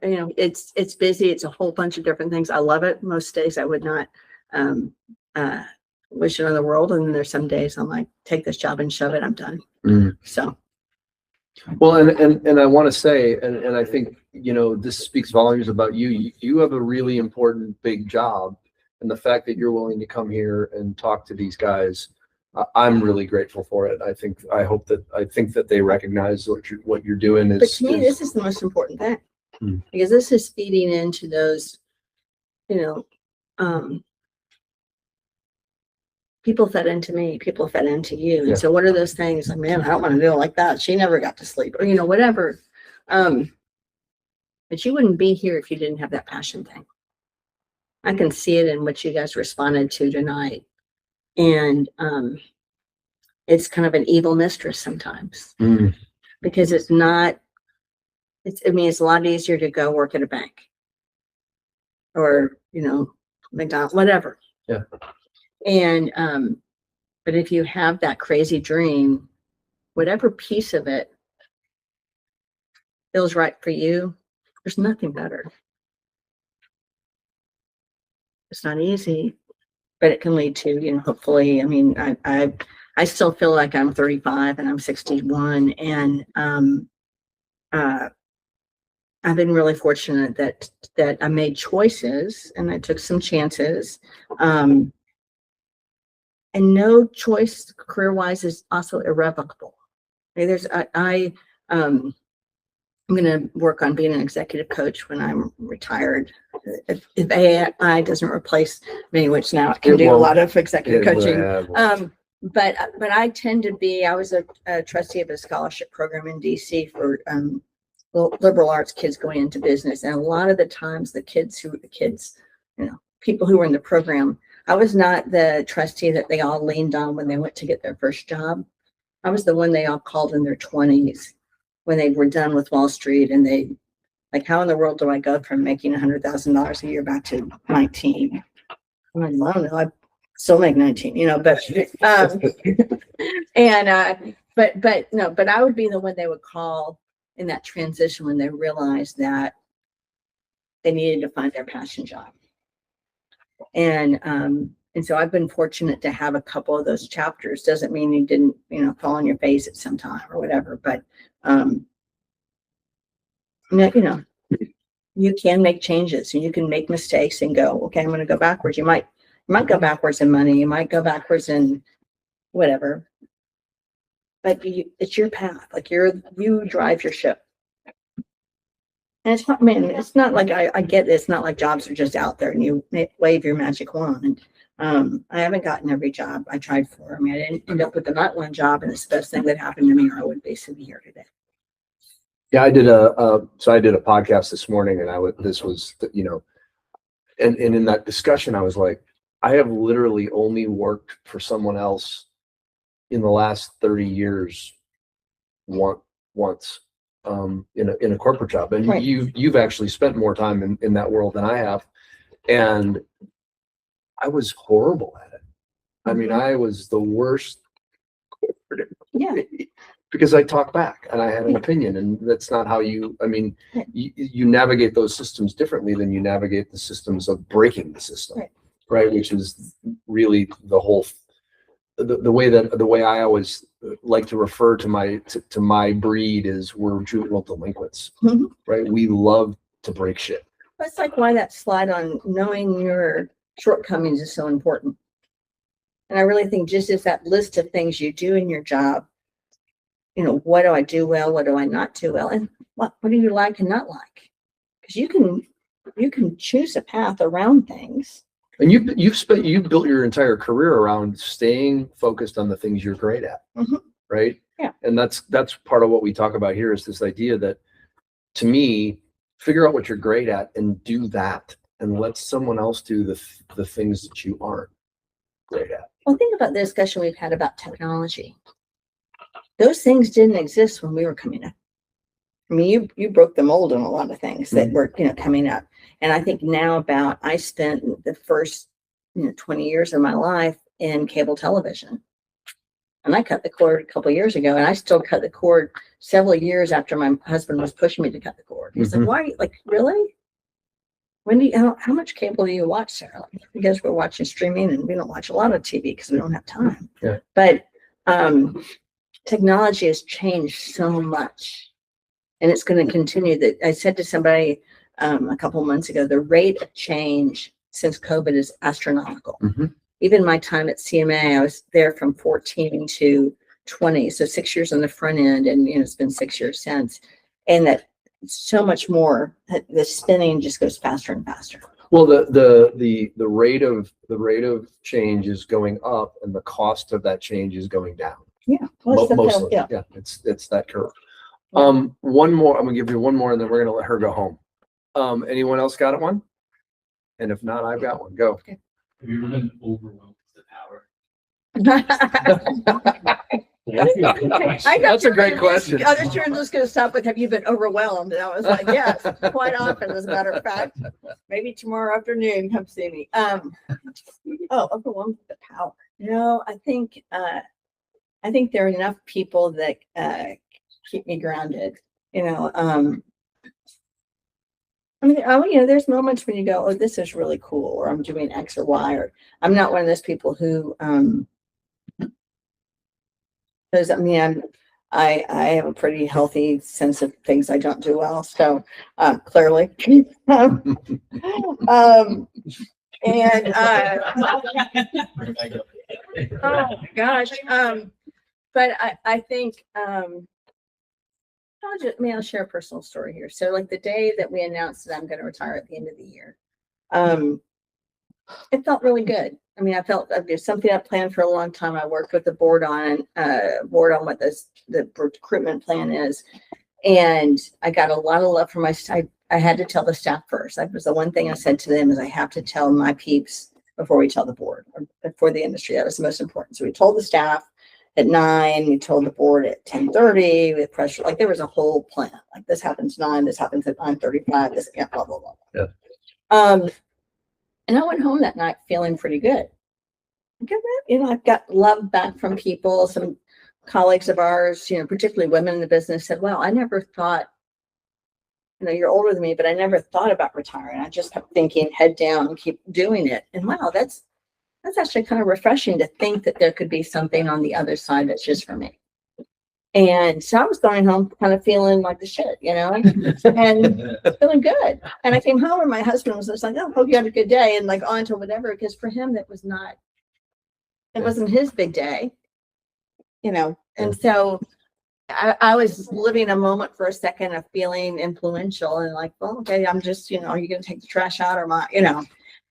you know, it's busy. It's a whole bunch of different things. I love it. Most days I would not wish it on the world. And then there's some days I'm like, take this job and shove it. I'm done. Mm. So. Well, and I want to say, and I think, you know, this speaks volumes about you. You have a really important big job, and the fact that you're willing to come here and talk to these guys, I'm really grateful for it. I think that they recognize what you're doing is. But to me, this is the most important thing, because this is feeding into those, you know, people fed into me, people fed into you. And Yeah. so what are those things? Like, man, I don't want to do it like that. She never got to sleep, or, you know, whatever. But you wouldn't be here if you didn't have that passion thing. I can see it in what you guys responded to tonight. And it's kind of an evil mistress sometimes, because it's not, I mean, it's a lot easier to go work at a bank or, you know, McDonald's, whatever. Yeah. And, but if you have that crazy dream, whatever piece of it feels right for you, there's nothing better. It's not easy, but it can lead to, you know, hopefully, I mean, I still feel like I'm 35 and I'm 61, and I've been really fortunate that I made choices and I took some chances. And no choice career-wise is also irrevocable. Okay, I'm going to work on being an executive coach when I'm retired. If AI doesn't replace me, which now it can do a lot of executive coaching. But I tend to be, I was a trustee of a scholarship program in DC for liberal arts kids going into business. And a lot of the times the kids, you know, people who were in the program, I was not the trustee that they all leaned on when they went to get their first job. I was the one they all called in their 20s when they were done with Wall Street, and they like, how in the world do I go from making $100,000 a year back to 19? I'm like, well, I don't know. I still make 19, you know, but but I would be the one they would call in that transition when they realized that they needed to find their passion job. And so I've been fortunate to have a couple of those chapters. Doesn't mean you didn't, you know, fall on your face at some time or whatever, but you know, you can make changes and you can make mistakes and go, okay, I'm going to go backwards. You might go backwards in money. You might go backwards in whatever, but it's your path. Like you drive your ship. And it's not, man, it's not like I get it. It's not like jobs are just out there and you wave your magic wand. I haven't gotten every job I tried for. I mean, I didn't end up with the not one job, and it's the best thing that happened to me, or I wouldn't be sitting here today. Yeah, I did a podcast this morning, and this was, you know, and in that discussion, I was like, I have literally only worked for someone else in the last 30 years once. In a corporate job, and Right. you've actually spent more time in that world than I have, and I was horrible at it. I mean, I was the worst corporate employee. because I talk back and I had an opinion, and that's not how you, I mean, you navigate those systems differently than you navigate the systems of breaking the system, right? Which is really the whole, the way I always like to refer to my breed is we're juvenile delinquents, right? We love to break shit. That's like why that slide on knowing your shortcomings is so important. And I really think just as that list of things you do in your job, you know, what do I do well? What do I not do well? And what do you like and not like? Because you can choose a path around things. And you've built your entire career around staying focused on the things you're great at, right? Yeah. And that's part of what we talk about here is this idea that, to me, figure out what you're great at and do that, and let someone else do the things that you aren't great at. Well, think about the discussion we've had about technology. Those things didn't exist when we were coming up. I mean, you broke the mold on a lot of things that were, coming up. And I think now I spent the first, 20 years of my life in cable television. And I cut the cord a couple of years ago, and I still cut the cord several years after my husband was pushing me to cut the cord. He's like, why are you, like, really? How much cable do you watch, Sarah? Like, because we're watching streaming, and we don't watch a lot of TV because we don't have time. Yeah. But technology has changed so much, and it's going to continue. That I said to somebody a couple of months ago, the rate of change since COVID is astronomical. Even my time at CMA, I was there from 14 to 20, so 6 years on the front end, and it's been 6 years since, and that so much more. The spinning just goes faster and faster. Well, the rate of change is going up, and the cost of that change is going down. Yeah, Mostly. Yeah, it's that curve. One more. I'm gonna give you one more, and then we're gonna let her go home. Anyone else got one? And if not, I've got one. Go. Have you ever been overwhelmed with the power? That's a great question. Other journalists going to stop with, have you been overwhelmed? And I was like, yes, quite often, as a matter of fact. Maybe tomorrow afternoon, come see me. Overwhelmed with the power. I think there are enough people that keep me grounded. There's moments when you go, oh, this is really cool, or I'm doing X or Y, or I'm not one of those people who, because I have a pretty healthy sense of things I don't do well. So clearly, oh my gosh. But I think, I'll share a personal story here. So like the day that we announced that I'm going to retire at the end of the year, it felt really good. I mean, I felt there's something I planned for a long time. I worked with the board on what the recruitment plan is. And I got a lot of love from my staff. I had to tell the staff first. That was the one thing I said to them, is I have to tell my peeps before we tell the board, or before the industry. That was the most important. So we told the staff at 9, we told the board at 10:30 with pressure. Like there was a whole plan. Like this happens 9, this happens at 9:35, this blah, blah, blah. Yeah. And I went home that night feeling pretty good. I've got love back from people. Some colleagues of ours, particularly women in the business, said, well, I never thought, you're older than me, but I never thought about retiring. I just kept thinking head down and keep doing it. And wow, that's actually kind of refreshing to think that there could be something on the other side that's just for me. And so I was going home kind of feeling like the shit, and feeling good. And I came home and my husband was just like, oh, hope you had a good day, and like on to whatever, because for him, it wasn't his big day, And so I was living a moment for a second of feeling influential and like, well, okay, I'm just, are you going to take the trash out or my,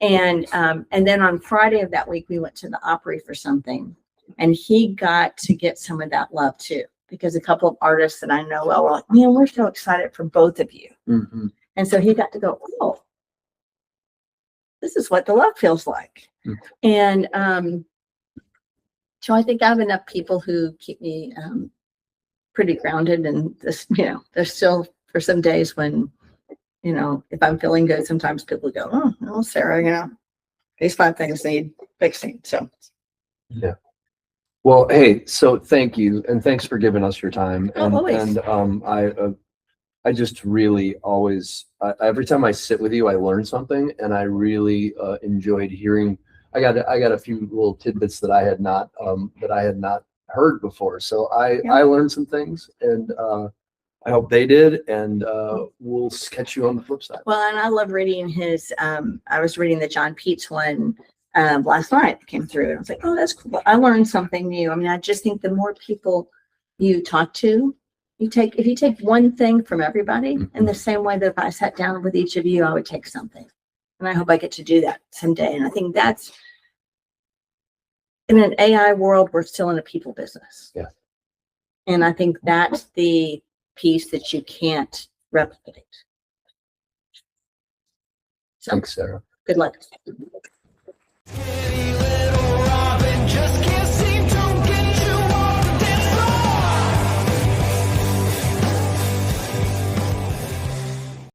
And then on Friday of that week, we went to the Opry for something, and he got to get some of that love too, because a couple of artists that I know well were like, man, we're so excited for both of you. Mm-hmm. And so he got to go, oh, this is what the love feels like. Mm-hmm. And so I think I have enough people who keep me pretty grounded, and this, there's still for some days when, if I'm feeling good, sometimes people go, oh, well, Sarah, these 5 things need fixing. So, yeah. Well, hey, so thank you, and thanks for giving us your time. Oh, always. I just really always, every time I sit with you, I learn something, and I really enjoyed hearing. I got a few little tidbits that I had not heard before. So I learned some things, and I hope they did, and we'll catch you on the flip side. Well, and I love reading his, I was reading the John Peets one last night that came through, and I was like, oh, that's cool. I learned something new. I mean, I just think the more people you talk to, if you take one thing from everybody, in the same way that if I sat down with each of you, I would take something. And I hope I get to do that someday. And I think that's, in an AI world, we're still in a people business. Yeah. And I think that's the piece that you can't replicate. So Thanks, Sarah. good luck. Any